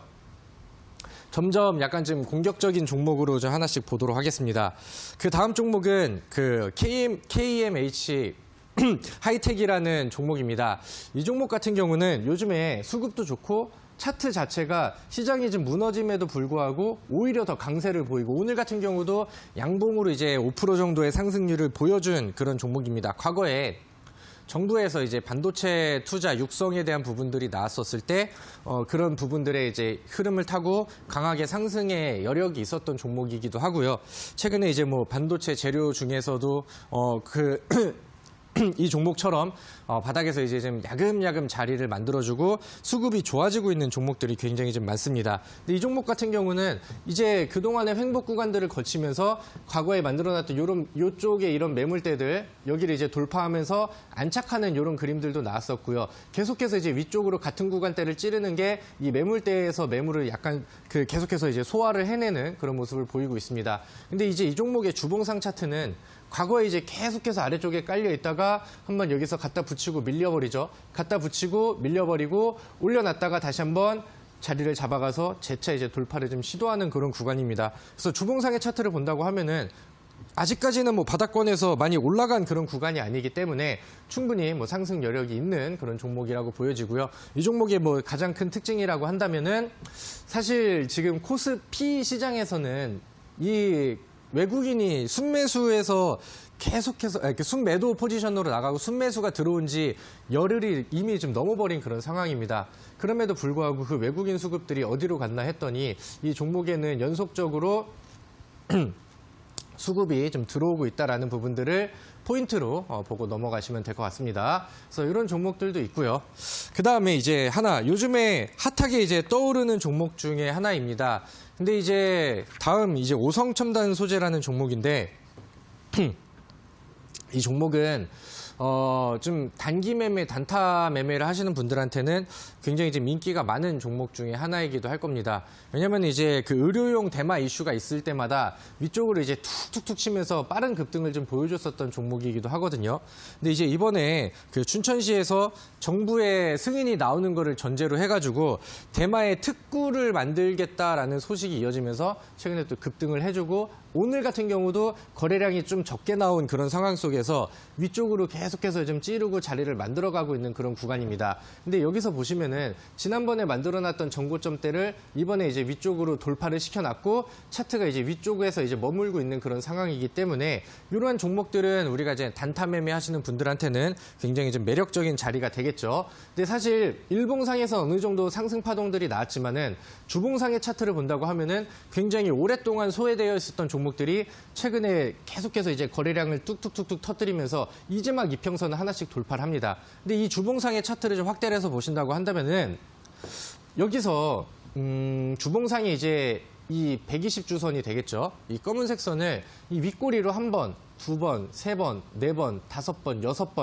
점점 약간 좀 공격적인 종목으로 좀 하나씩 보도록 하겠습니다. 그 다음 종목은 그 KMH 하이텍이라는 종목입니다. 이 종목 같은 경우는 요즘에 수급도 좋고 차트 자체가 시장이 좀 무너짐에도 불구하고 오히려 더 강세를 보이고, 오늘 같은 경우도 양봉으로 이제 5% 정도의 상승률을 보여준 그런 종목입니다. 과거에 정부에서 이제 반도체 투자 육성에 대한 부분들이 나왔었을 때 그런 부분들의 이제 흐름을 타고 강하게 상승의 여력이 있었던 종목이기도 하고요. 최근에 이제 뭐 반도체 재료 중에서도 이 종목처럼 바닥에서 이제 좀 야금야금 자리를 만들어주고 수급이 좋아지고 있는 종목들이 굉장히 좀 많습니다. 근데 이 종목 같은 경우는 이제 그동안의 횡보 구간들을 거치면서 과거에 만들어놨던 요쪽에 이런 매물대들 여기를 이제 돌파하면서 안착하는 이런 그림들도 나왔었고요. 계속해서 이제 위쪽으로 같은 구간대를 찌르는 게 이 매물대에서 매물을 약간 계속해서 이제 소화를 해내는 그런 모습을 보이고 있습니다. 근데 이제 이 종목의 주봉상 차트는 과거에 이제 계속해서 아래쪽에 깔려 있다가 한번 여기서 갖다 붙이고 밀려버리죠. 갖다 붙이고 밀려버리고 올려놨다가 다시 한번 자리를 잡아가서 재차 이제 돌파를 좀 시도하는 그런 구간입니다. 그래서 주봉상의 차트를 본다고 하면은 아직까지는 뭐 바닥권에서 많이 올라간 그런 구간이 아니기 때문에 충분히 뭐 상승 여력이 있는 그런 종목이라고 보여지고요. 이 종목의 뭐 가장 큰 특징이라고 한다면은 사실 지금 코스피 시장에서는 이 외국인이 순매수에서 계속해서 이렇게 순매도 포지션으로 나가고 순매수가 들어온 지 열흘이 이미 좀 넘어버린 그런 상황입니다. 그럼에도 불구하고 그 외국인 수급들이 어디로 갔나 했더니 이 종목에는 연속적으로 수급이 좀 들어오고 있다라는 부분들을 포인트로 보고 넘어가시면 될 것 같습니다. 그래서 이런 종목들도 있고요. 그 다음에 이제 하나 요즘에 핫하게 이제 떠오르는 종목 중에 하나입니다. 근데 이제 다음 이제 오성첨단 소재라는 종목인데 이 종목은 좀 단기 매매, 단타 매매를 하시는 분들한테는 굉장히 이제 인기가 많은 종목 중에 하나이기도 할 겁니다. 왜냐면 이제 그 의료용 대마 이슈가 있을 때마다 위쪽으로 이제 툭툭툭 치면서 빠른 급등을 좀 보여줬었던 종목이기도 하거든요. 근데 이제 이번에 그 춘천시에서 정부의 승인이 나오는 거를 전제로 해가지고 대마의 특구를 만들겠다라는 소식이 이어지면서 최근에 또 급등을 해주고 오늘 같은 경우도 거래량이 좀 적게 나온 그런 상황 속에서 위쪽으로 계속해서 좀 찌르고 자리를 만들어가고 있는 그런 구간입니다. 근데 여기서 보시면은 지난번에 만들어놨던 전고점대를 이번에 이제 위쪽으로 돌파를 시켜놨고 차트가 이제 위쪽에서 이제 머물고 있는 그런 상황이기 때문에 이러한 종목들은 우리가 이제 단타 매매하시는 분들한테는 굉장히 좀 매력적인 자리가 되겠죠. 근데 사실 일봉상에서 어느 정도 상승 파동들이 나왔지만은 주봉상의 차트를 본다고 하면은 굉장히 오랫동안 소외되어 있었던 종목들이 최근에 계속해서 이제 거래량을 뚝뚝뚝뚝 터뜨리면서 이제 막 이평선을 하나씩 돌파를 합니다. 근데 이 주봉상의 차트를 좀 확대를 해서 보신다고 한다면은 여기서 주봉상이 이제 이 120주선이 되겠죠. 이 검은색 선을 이 윗꼬리로 한 번, 두 번, 세 번, 네 번, 다섯 번, 여섯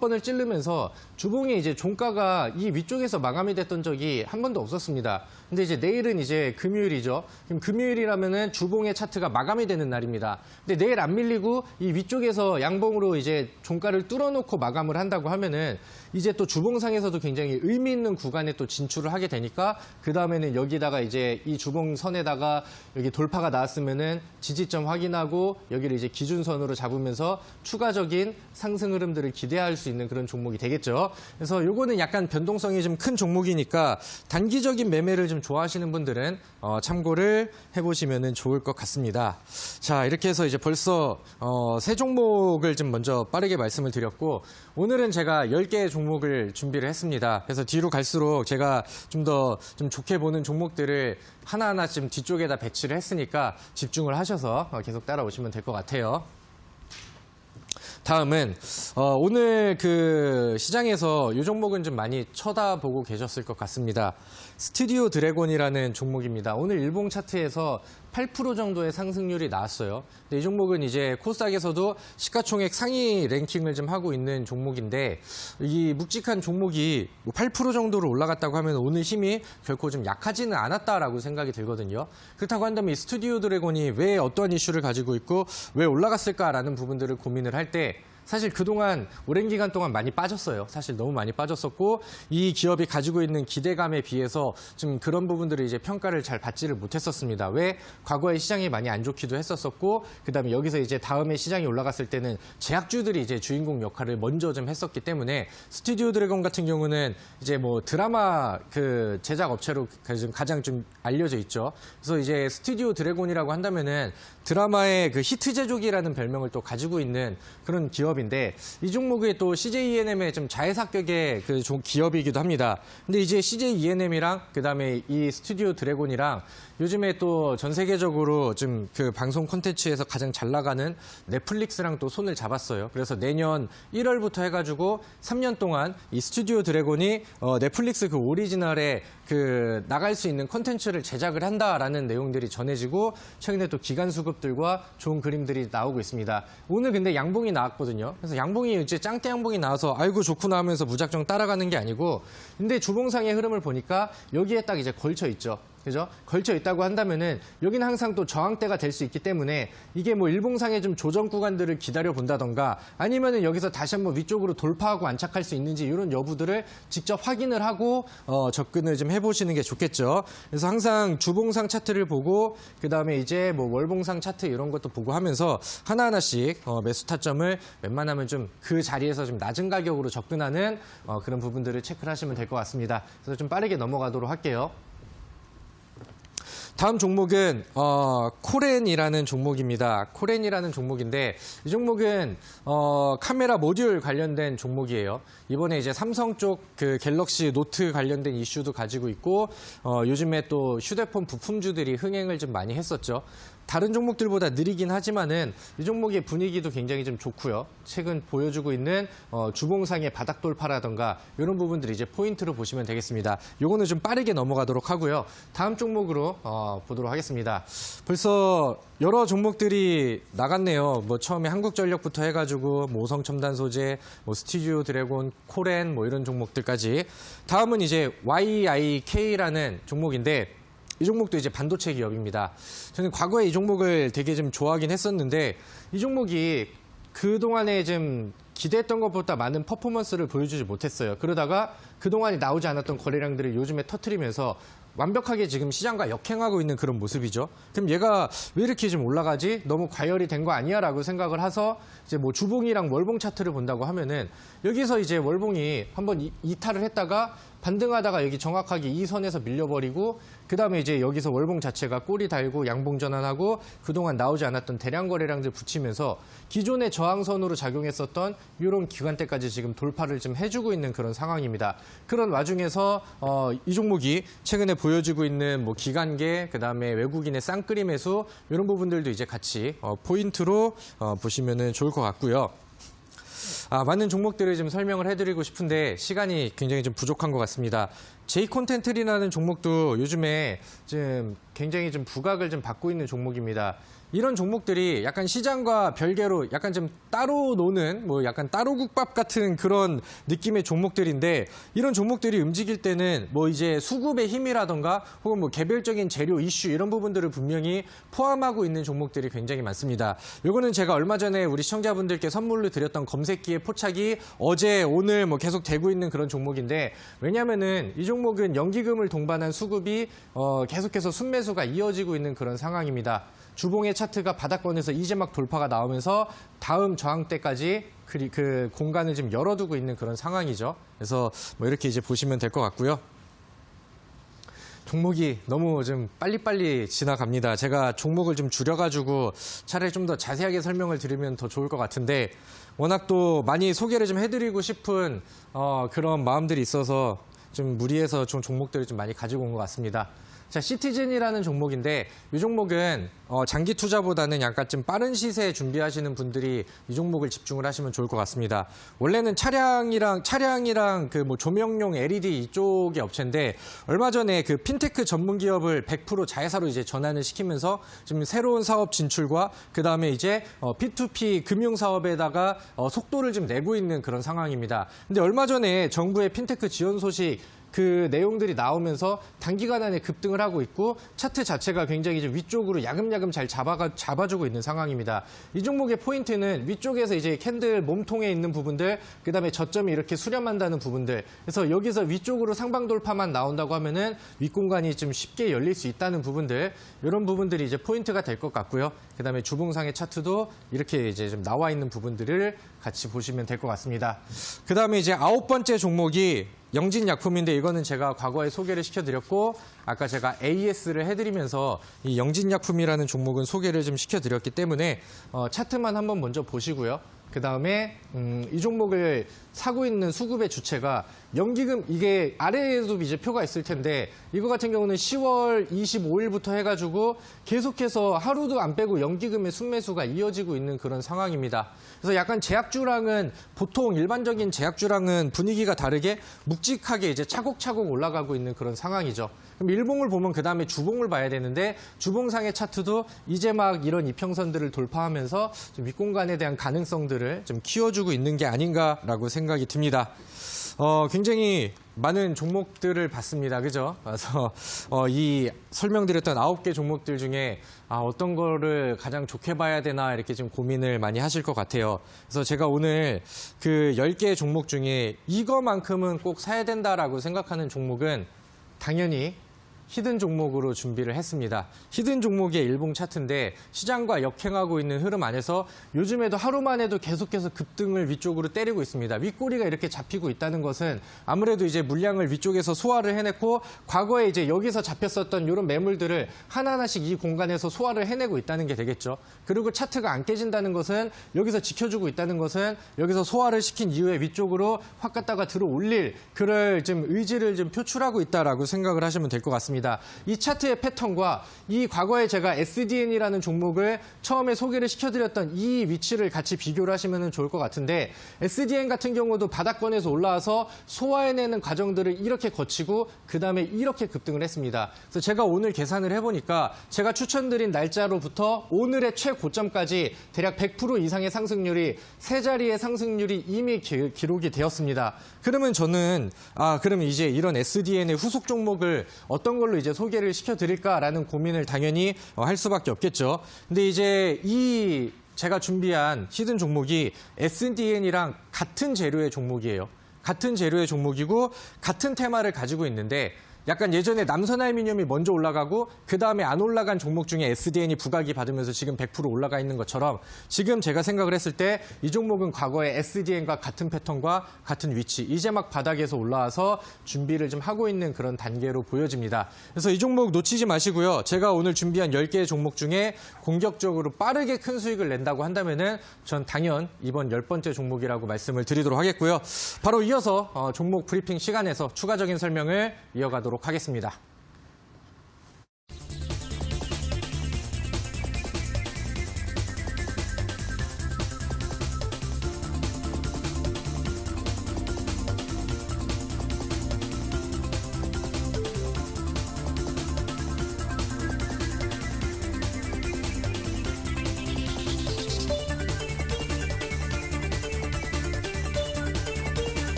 번을 찌르면서 주봉의 이제 종가가 이 위쪽에서 마감이 됐던 적이 한 번도 없었습니다. 근데 이제 내일은 이제 금요일이죠. 그럼 금요일이라면은 주봉의 차트가 마감이 되는 날입니다. 근데 내일 안 밀리고 이 위쪽에서 양봉으로 이제 종가를 뚫어놓고 마감을 한다고 하면은 이제 또 주봉상에서도 굉장히 의미 있는 구간에 또 진출을 하게 되니까 그 다음에는 여기다가 이제 이 주봉선에다가 여기 돌파가 나왔으면은 지지점 확인하고 여기를 이제 기준선으로 잡으면서 추가적인 상승 흐름들을 기대할 수 있는 그런 종목이 되겠죠. 그래서 요거는 약간 변동성이 좀 큰 종목이니까 단기적인 매매를 좀 좋아하시는 분들은 참고를 해보시면 좋을 것 같습니다. 자, 이렇게 해서 이제 벌써 세 종목을 좀 먼저 빠르게 말씀을 드렸고 오늘은 제가 10개의 종목을 준비를 했습니다. 그래서 뒤로 갈수록 제가 좀 더 좀 좋게 보는 종목들을 하나하나 좀 뒤쪽에다 배치를 했으니까 집중을 하셔서 계속 따라오시면 될 것 같아요. 다음은 오늘 그 시장에서 이 종목은 좀 많이 쳐다보고 계셨을 것 같습니다. 스튜디오 드래곤이라는 종목입니다. 오늘 일봉 차트에서 8% 정도의 상승률이 나왔어요. 근데 이 종목은 이제 코스닥에서도 시가총액 상위 랭킹을 좀 하고 있는 종목인데 이 묵직한 종목이 8% 정도로 올라갔다고 하면 오늘 힘이 결코 좀 약하지는 않았다라고 생각이 들거든요. 그렇다고 한다면 이 스튜디오 드래곤이 왜 어떤 이슈를 가지고 있고 왜 올라갔을까라는 부분들을 고민을 할 때 사실 그동안 오랜 기간 동안 많이 빠졌어요. 사실 너무 많이 빠졌었고 이 기업이 가지고 있는 기대감에 비해서 좀 그런 부분들을 이제 평가를 잘 받지를 못했었습니다. 왜? 과거에 시장이 많이 안 좋기도 했었었고 그다음에 여기서 이제 다음에 시장이 올라갔을 때는 제약주들이 이제 주인공 역할을 먼저 좀 했었기 때문에 스튜디오 드래곤 같은 경우는 이제 뭐 드라마 그 제작 업체로 가장 좀 알려져 있죠. 그래서 이제 스튜디오 드래곤이라고 한다면은 드라마의 그 히트 제조기라는 별명을 또 가지고 있는 그런 기업인데 이 종목이 또 CJ ENM의 좀 자회사격의 그 기업이기도 합니다. 근데 이제 CJ ENM이랑 그다음에 이 스튜디오 드래곤이랑 요즘에 또 전 세계적으로 좀 그 방송 콘텐츠에서 가장 잘 나가는 넷플릭스랑 또 손을 잡았어요. 그래서 내년 1월부터 해가지고 3년 동안 이 스튜디오 드래곤이 넷플릭스 그 오리지널에 그 나갈 수 있는 콘텐츠를 제작을 한다라는 내용들이 전해지고 최근에 또 기간 수급들과 좋은 그림들이 나오고 있습니다. 오늘 근데 양봉이 나왔거든요. 그래서 양봉이 이제 짱대 양봉이 나와서 아이고 좋구나 하면서 무작정 따라가는 게 아니고 근데 주봉상의 흐름을 보니까 여기에 딱 이제 걸쳐 있죠. 그죠? 걸쳐 있다고 한다면은 여기는 항상 또 저항대가 될 수 있기 때문에 이게 뭐 일봉상의 좀 조정 구간들을 기다려 본다던가 아니면은 여기서 다시 한번 위쪽으로 돌파하고 안착할 수 있는지 이런 여부들을 직접 확인을 하고 접근을 좀 해보시는 게 좋겠죠. 그래서 항상 주봉상 차트를 보고 그 다음에 이제 뭐 월봉상 차트 이런 것도 보고 하면서 하나하나씩 매수 타점을 웬만하면 좀 그 자리에서 좀 낮은 가격으로 접근하는 그런 부분들을 체크를 하시면 될 것 같습니다. 그래서 좀 빠르게 넘어가도록 할게요. 다음 종목은 코렌이라는 종목입니다. 코렌이라는 종목인데 이 종목은 카메라 모듈 관련된 종목이에요. 이번에 이제 삼성 쪽 그 갤럭시 노트 관련된 이슈도 가지고 있고 요즘에 또 휴대폰 부품주들이 흥행을 좀 많이 했었죠. 다른 종목들보다 느리긴 하지만은 이 종목의 분위기도 굉장히 좀 좋고요. 최근 보여주고 있는 주봉상의 바닥 돌파라던가 이런 부분들이 이제 포인트로 보시면 되겠습니다. 요거는 좀 빠르게 넘어가도록 하고요. 다음 종목으로 보도록 하겠습니다. 벌써 여러 종목들이 나갔네요. 뭐 처음에 한국전력부터 해가지고 뭐 오성첨단 소재, 뭐 스튜디오 드래곤, 코렌 뭐 이런 종목들까지. 다음은 이제 YIK라는 종목인데 이 종목도 이제 반도체 기업입니다. 저는 과거에 이 종목을 되게 좀 좋아하긴 했었는데 이 종목이 그동안에 좀 기대했던 것보다 많은 퍼포먼스를 보여주지 못했어요. 그러다가 그동안에 나오지 않았던 거래량들을 요즘에 터트리면서 완벽하게 지금 시장과 역행하고 있는 그런 모습이죠. 그럼 얘가 왜 이렇게 좀 올라가지? 너무 과열이 된 거 아니야? 라고 생각을 해서 이제 뭐 주봉이랑 월봉 차트를 본다고 하면은 여기서 이제 월봉이 한번 이탈을 했다가 반등하다가 여기 정확하게 이 선에서 밀려버리고 그다음에 이제 여기서 월봉 자체가 꼬리 달고 양봉 전환하고 그동안 나오지 않았던 대량 거래량들 붙이면서 기존의 저항선으로 작용했었던 이런 기간대까지 지금 돌파를 좀 해주고 있는 그런 상황입니다. 그런 와중에서 이 종목이 최근에 보여주고 있는 뭐 기간계 그다음에 외국인의 쌍끌이 매수 이런 부분들도 이제 같이 포인트로 보시면은 좋을 것 같고요. 많은 종목들을 좀 설명을 해드리고 싶은데 시간이 굉장히 좀 부족한 것 같습니다. J콘텐트리라는 종목도 요즘에 좀 굉장히 좀 부각을 좀 받고 있는 종목입니다. 이런 종목들이 약간 시장과 별개로 약간 좀 따로 노는 뭐 약간 따로 국밥 같은 그런 느낌의 종목들인데 이런 종목들이 움직일 때는 뭐 이제 수급의 힘이라던가 혹은 뭐 개별적인 재료 이슈 이런 부분들을 분명히 포함하고 있는 종목들이 굉장히 많습니다. 요거는 제가 얼마 전에 우리 시청자분들께 선물로 드렸던 검색기의 포착이 어제 오늘 뭐 계속 되고 있는 그런 종목인데 왜냐면은 이 종목은 연기금을 동반한 수급이 계속해서 순매수가 이어지고 있는 그런 상황입니다. 주봉의 차트가 바닥권에서 이제 막 돌파가 나오면서 다음 저항대까지 그 공간을 좀 열어두고 있는 그런 상황이죠. 그래서 뭐 이렇게 이제 보시면 될 것 같고요. 종목이 너무 좀 빨리빨리 지나갑니다. 제가 종목을 좀 줄여가지고 차라리 좀 더 자세하게 설명을 드리면 더 좋을 것 같은데 워낙 또 많이 소개를 좀 해드리고 싶은 그런 마음들이 있어서 좀 무리해서 좀 종목들을 좀 많이 가지고 온 것 같습니다. 자, 시티즌이라는 종목인데 이 종목은 장기 투자보다는 약간 좀 빠른 시세에 준비하시는 분들이 이 종목을 집중을 하시면 좋을 것 같습니다. 원래는 차량이랑 그 뭐 조명용 LED 이쪽의 업체인데 얼마 전에 그 핀테크 전문 기업을 100% 자회사로 이제 전환을 시키면서 지금 새로운 사업 진출과 그 다음에 이제 P2P 금융 사업에다가 속도를 좀 내고 있는 그런 상황입니다. 근데 얼마 전에 정부의 핀테크 지원 소식 그 내용들이 나오면서 단기간 안에 급등을 하고 있고 차트 자체가 굉장히 좀 위쪽으로 야금야금 잘 잡아주고 있는 상황입니다. 이 종목의 포인트는 위쪽에서 이제 캔들 몸통에 있는 부분들, 그다음에 저점이 이렇게 수렴한다는 부분들. 그래서 여기서 위쪽으로 상방 돌파만 나온다고 하면은 윗공간이 좀 쉽게 열릴 수 있다는 부분들, 이런 부분들이 이제 포인트가 될 것 같고요. 그다음에 주봉상의 차트도 이렇게 이제 좀 나와 있는 부분들을 같이 보시면 될 것 같습니다. 그다음에 이제 9번째 종목이 영진약품인데 이거는 제가 과거에 소개를 시켜드렸고 아까 제가 AS를 해드리면서 이 영진약품이라는 종목은 소개를 좀 시켜드렸기 때문에 차트만 한번 먼저 보시고요. 그다음에 이 종목을 사고 있는 수급의 주체가 연기금, 이게 아래에도 이제 표가 있을 텐데 이거 같은 경우는 10월 25일부터 해가지고 계속해서 하루도 안 빼고 연기금의 순매수가 이어지고 있는 그런 상황입니다. 그래서 약간 제약주랑은, 보통 일반적인 제약주랑은 분위기가 다르게 묵직하게 이제 차곡차곡 올라가고 있는 그런 상황이죠. 그럼 일봉을 보면 그 다음에 주봉을 봐야 되는데, 주봉상의 차트도 이제 막 이런 이평선들을 돌파하면서 좀 윗공간에 대한 가능성들을 좀 키워주고 있는 게 아닌가라고 생각이 듭니다. 굉장히 많은 종목들을 봤습니다. 그죠? 그래서 이 설명드렸던 9개 종목들 중에 어떤 거를 가장 좋게 봐야 되나 이렇게 좀 고민을 많이 하실 것 같아요. 그래서 제가 오늘 그 10개 종목 중에 이거만큼은 꼭 사야 된다라고 생각하는 종목은 당연히 히든 종목으로 준비를 했습니다. 히든 종목의 일봉 차트인데 시장과 역행하고 있는 흐름 안에서 요즘에도 하루만 해도 계속해서 급등을 위쪽으로 때리고 있습니다. 윗꼬리가 이렇게 잡히고 있다는 것은 아무래도 이제 물량을 위쪽에서 소화를 해냈고, 과거에 이제 여기서 잡혔었던 이런 매물들을 하나하나씩 이 공간에서 소화를 해내고 있다는 게 되겠죠. 그리고 차트가 안 깨진다는 것은, 여기서 지켜주고 있다는 것은 여기서 소화를 시킨 이후에 위쪽으로 확 갔다가 들어 올릴 그럴 좀 의지를 좀 표출하고 있다라고 생각을 하시면 될 것 같습니다. 이 차트의 패턴과 이 과거에 제가 SDN이라는 종목을 처음에 소개를 시켜드렸던 이 위치를 같이 비교를 하시면 좋을 것 같은데, SDN 같은 경우도 바닥권에서 올라와서 소화해내는 과정들을 이렇게 거치고 그 다음에 이렇게 급등을 했습니다. 그래서 제가 오늘 계산을 해보니까 제가 추천드린 날짜로부터 오늘의 최고점까지 대략 100% 이상의 상승률이, 세 자리의 상승률이 이미 기록이 되었습니다. 그러면 저는 그러면 이제 이런 SDN의 후속 종목을 어떤 걸로 이제 소개를 시켜드릴까라는 고민을 당연히 할 수밖에 없겠죠. 근데 이제 이 제가 준비한 히든 종목이 SDN이랑 같은 재료의 종목이에요. 같은 재료의 종목이고 같은 테마를 가지고 있는데, 약간 예전에 남선알미늄이 먼저 올라가고 그 다음에 안 올라간 종목 중에 SDN이 부각이 받으면서 지금 100% 올라가 있는 것처럼, 지금 제가 생각을 했을 때 이 종목은 과거에 SDN과 같은 패턴과 같은 위치, 이제 막 바닥에서 올라와서 준비를 좀 하고 있는 그런 단계로 보여집니다. 그래서 이 종목 놓치지 마시고요. 제가 오늘 준비한 10개의 종목 중에 공격적으로 빠르게 큰 수익을 낸다고 한다면은 전 당연 이번 10번째 종목이라고 말씀을 드리도록 하겠고요. 바로 이어서 종목 브리핑 시간에서 추가적인 설명을 이어가도록 하겠습니다.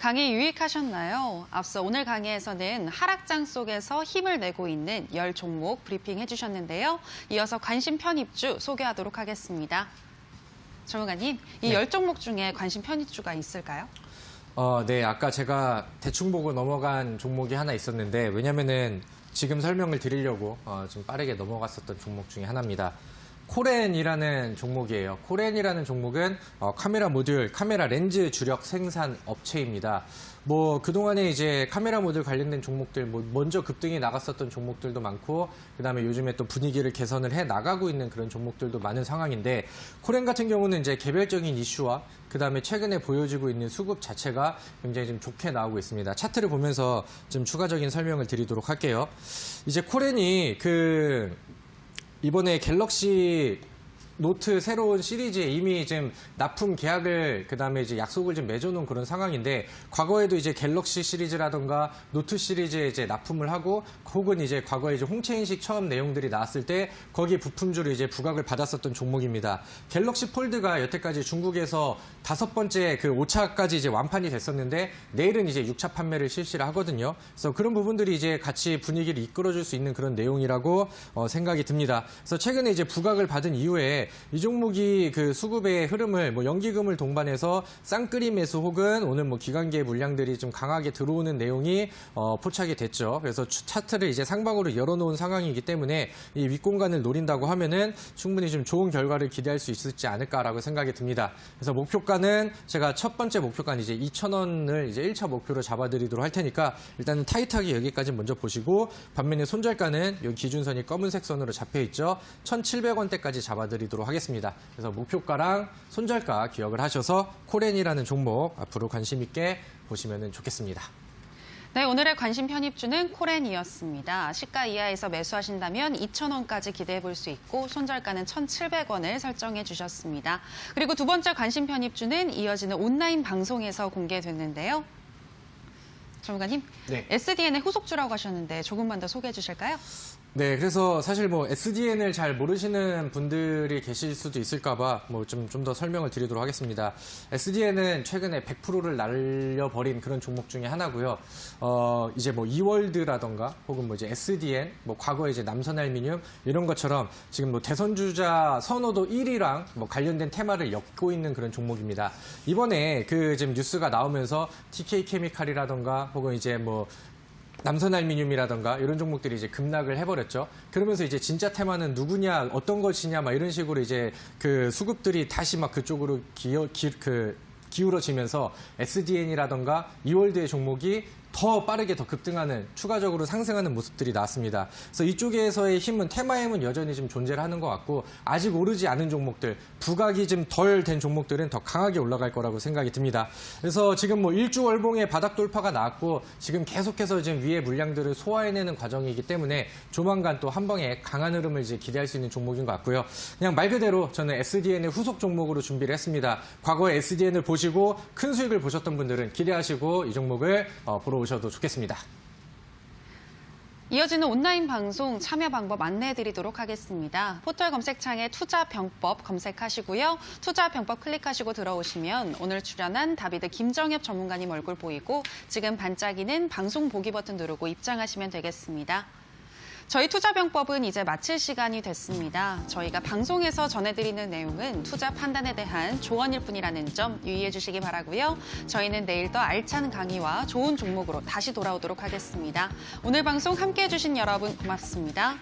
강의 유익하셨나요? 앞서 오늘 강의에서는 하락장 속에서 힘을 내고 있는 10종목 브리핑 해주셨는데요. 이어서 관심 편입주 소개하도록 하겠습니다. 전문가님, 이 10종목 중에 관심 편입주가 있을까요? 네, 아까 제가 대충 보고 넘어간 종목이 하나 있었는데, 왜냐면은 지금 설명을 드리려고 좀 빠르게 넘어갔었던 종목 중에 하나입니다. 코렌이라는 종목이에요. 코렌이라는 종목은 카메라 모듈, 카메라 렌즈 주력 생산 업체입니다. 그동안에 이제 카메라 모듈 관련된 종목들, 먼저 급등이 나갔었던 종목들도 많고, 그 다음에 요즘에 또 분위기를 개선을 해 나가고 있는 그런 종목들도 많은 상황인데, 코렌 같은 경우는 이제 개별적인 이슈와 그 다음에 최근에 보여지고 있는 수급 자체가 굉장히 좀 좋게 나오고 있습니다. 차트를 보면서 좀 추가적인 설명을 드리도록 할게요. 이제 코렌이 이번에 갤럭시 노트 새로운 시리즈에 이미 지금 납품 계약을, 그 다음에 이제 약속을 좀 맺어놓은 그런 상황인데, 과거에도 이제 갤럭시 시리즈라던가 노트 시리즈에 이제 납품을 하고, 혹은 이제 과거에 이제 홍채 인식 처음 내용들이 나왔을 때 거기에 부품주로 이제 부각을 받았었던 종목입니다. 갤럭시 폴드가 여태까지 중국에서 5번째 그 5차까지 이제 완판이 됐었는데, 내일은 이제 6차 판매를 실시를 하거든요. 그래서 그런 부분들이 이제 같이 분위기를 이끌어줄 수 있는 그런 내용이라고 생각이 듭니다. 그래서 최근에 이제 부각을 받은 이후에 있는데 이 종목이 그 수급의 흐름을 뭐 연기금을 동반해서 쌍끌이 매수 혹은 오늘 뭐 기관계 물량들이 좀 강하게 들어오는 내용이 포착이 됐죠. 그래서 차트를 이제 상방으로 열어놓은 상황이기 때문에 이 윗공간을 노린다고 하면은 충분히 좀 좋은 결과를 기대할 수 있지 않을까라고 생각이 듭니다. 그래서 목표가는 제가 첫 번째 목표가는 이제 2,000원을 이제 1차 목표로 잡아드리도록 할 테니까 일단은 타이트하게 여기까지 먼저 보시고 반면에 손절가는 여기 기준선이 검은색 선으로 잡혀 있죠. 1,700원대까지 잡아드리도록 하겠습니다. 그래서 목표가랑 손절가 기억을 하셔서 코렌이라는 종목 앞으로 관심 있게 보시면 좋겠습니다. 네, 오늘의 관심 편입주는 코렌이었습니다. 시가 이하에서 매수하신다면 2,000원까지 기대해 볼 수 있고 손절가는 1,700원을 설정해 주셨습니다. 그리고 두 번째 관심 편입주는 이어지는 온라인 방송에서 공개됐는데요. 전문가님, 네. SDN의 후속주라고 하셨는데 조금만 더 소개해 주실까요? 네, 그래서 사실 뭐 SDN을 잘 모르시는 분들이 계실 수도 있을까봐 뭐 좀 더 설명을 드리도록 하겠습니다. SDN은 최근에 100%를 날려버린 그런 종목 중에 하나고요. 이제 뭐 이월드라던가 혹은 뭐 이제 SDN, 뭐 과거에 이제 남선알미늄 이런 것처럼 지금 뭐 대선주자 선호도 1위랑 뭐 관련된 테마를 엮고 있는 그런 종목입니다. 이번에 그 지금 뉴스가 나오면서 TK 케미칼이라던가 혹은 이제 뭐 남선알미늄이라던가 이런 종목들이 이제 급락을 해버렸죠. 그러면서 이제 진짜 테마는 누구냐, 어떤 것이냐, 막 이런 식으로 이제 그 수급들이 다시 막 그쪽으로 기울어지면서 SDN이라던가 이월드의 종목이 더 빠르게 더 급등하는, 추가적으로 상승하는 모습들이 나왔습니다. 그래서 이쪽에서의 힘은, 테마의 힘은 여전히 좀 존재를 하는 것 같고, 아직 오르지 않은 종목들, 부각이 좀 덜 된 종목들은 더 강하게 올라갈 거라고 생각이 듭니다. 그래서 지금 뭐 일주월봉의 바닥 돌파가 나왔고, 지금 계속해서 지금 위에 물량들을 소화해내는 과정이기 때문에 조만간 또 한 방에 강한 흐름을 이제 기대할 수 있는 종목인 것 같고요. 그냥 말 그대로 저는 SDN의 후속 종목으로 준비를 했습니다. 과거에 SDN을 보시고 큰 수익을 보셨던 분들은 기대하시고 이 종목을 보러 오셔도 좋겠습니다. 이어지는 온라인 방송 참여 방법 안내해드리도록 하겠습니다. 포털 검색창에 투자병법 검색하시고요. 투자병법 클릭하시고 들어오시면 오늘 출연한 다비드 김정엽 전문가님 얼굴 보이고 지금 반짝이는 방송 보기 버튼 누르고 입장하시면 되겠습니다. 저희 투자병법은 이제 마칠 시간이 됐습니다. 저희가 방송에서 전해드리는 내용은 투자 판단에 대한 조언일 뿐이라는 점 유의해 주시기 바라고요. 저희는 내일 더 알찬 강의와 좋은 종목으로 다시 돌아오도록 하겠습니다. 오늘 방송 함께해 주신 여러분 고맙습니다.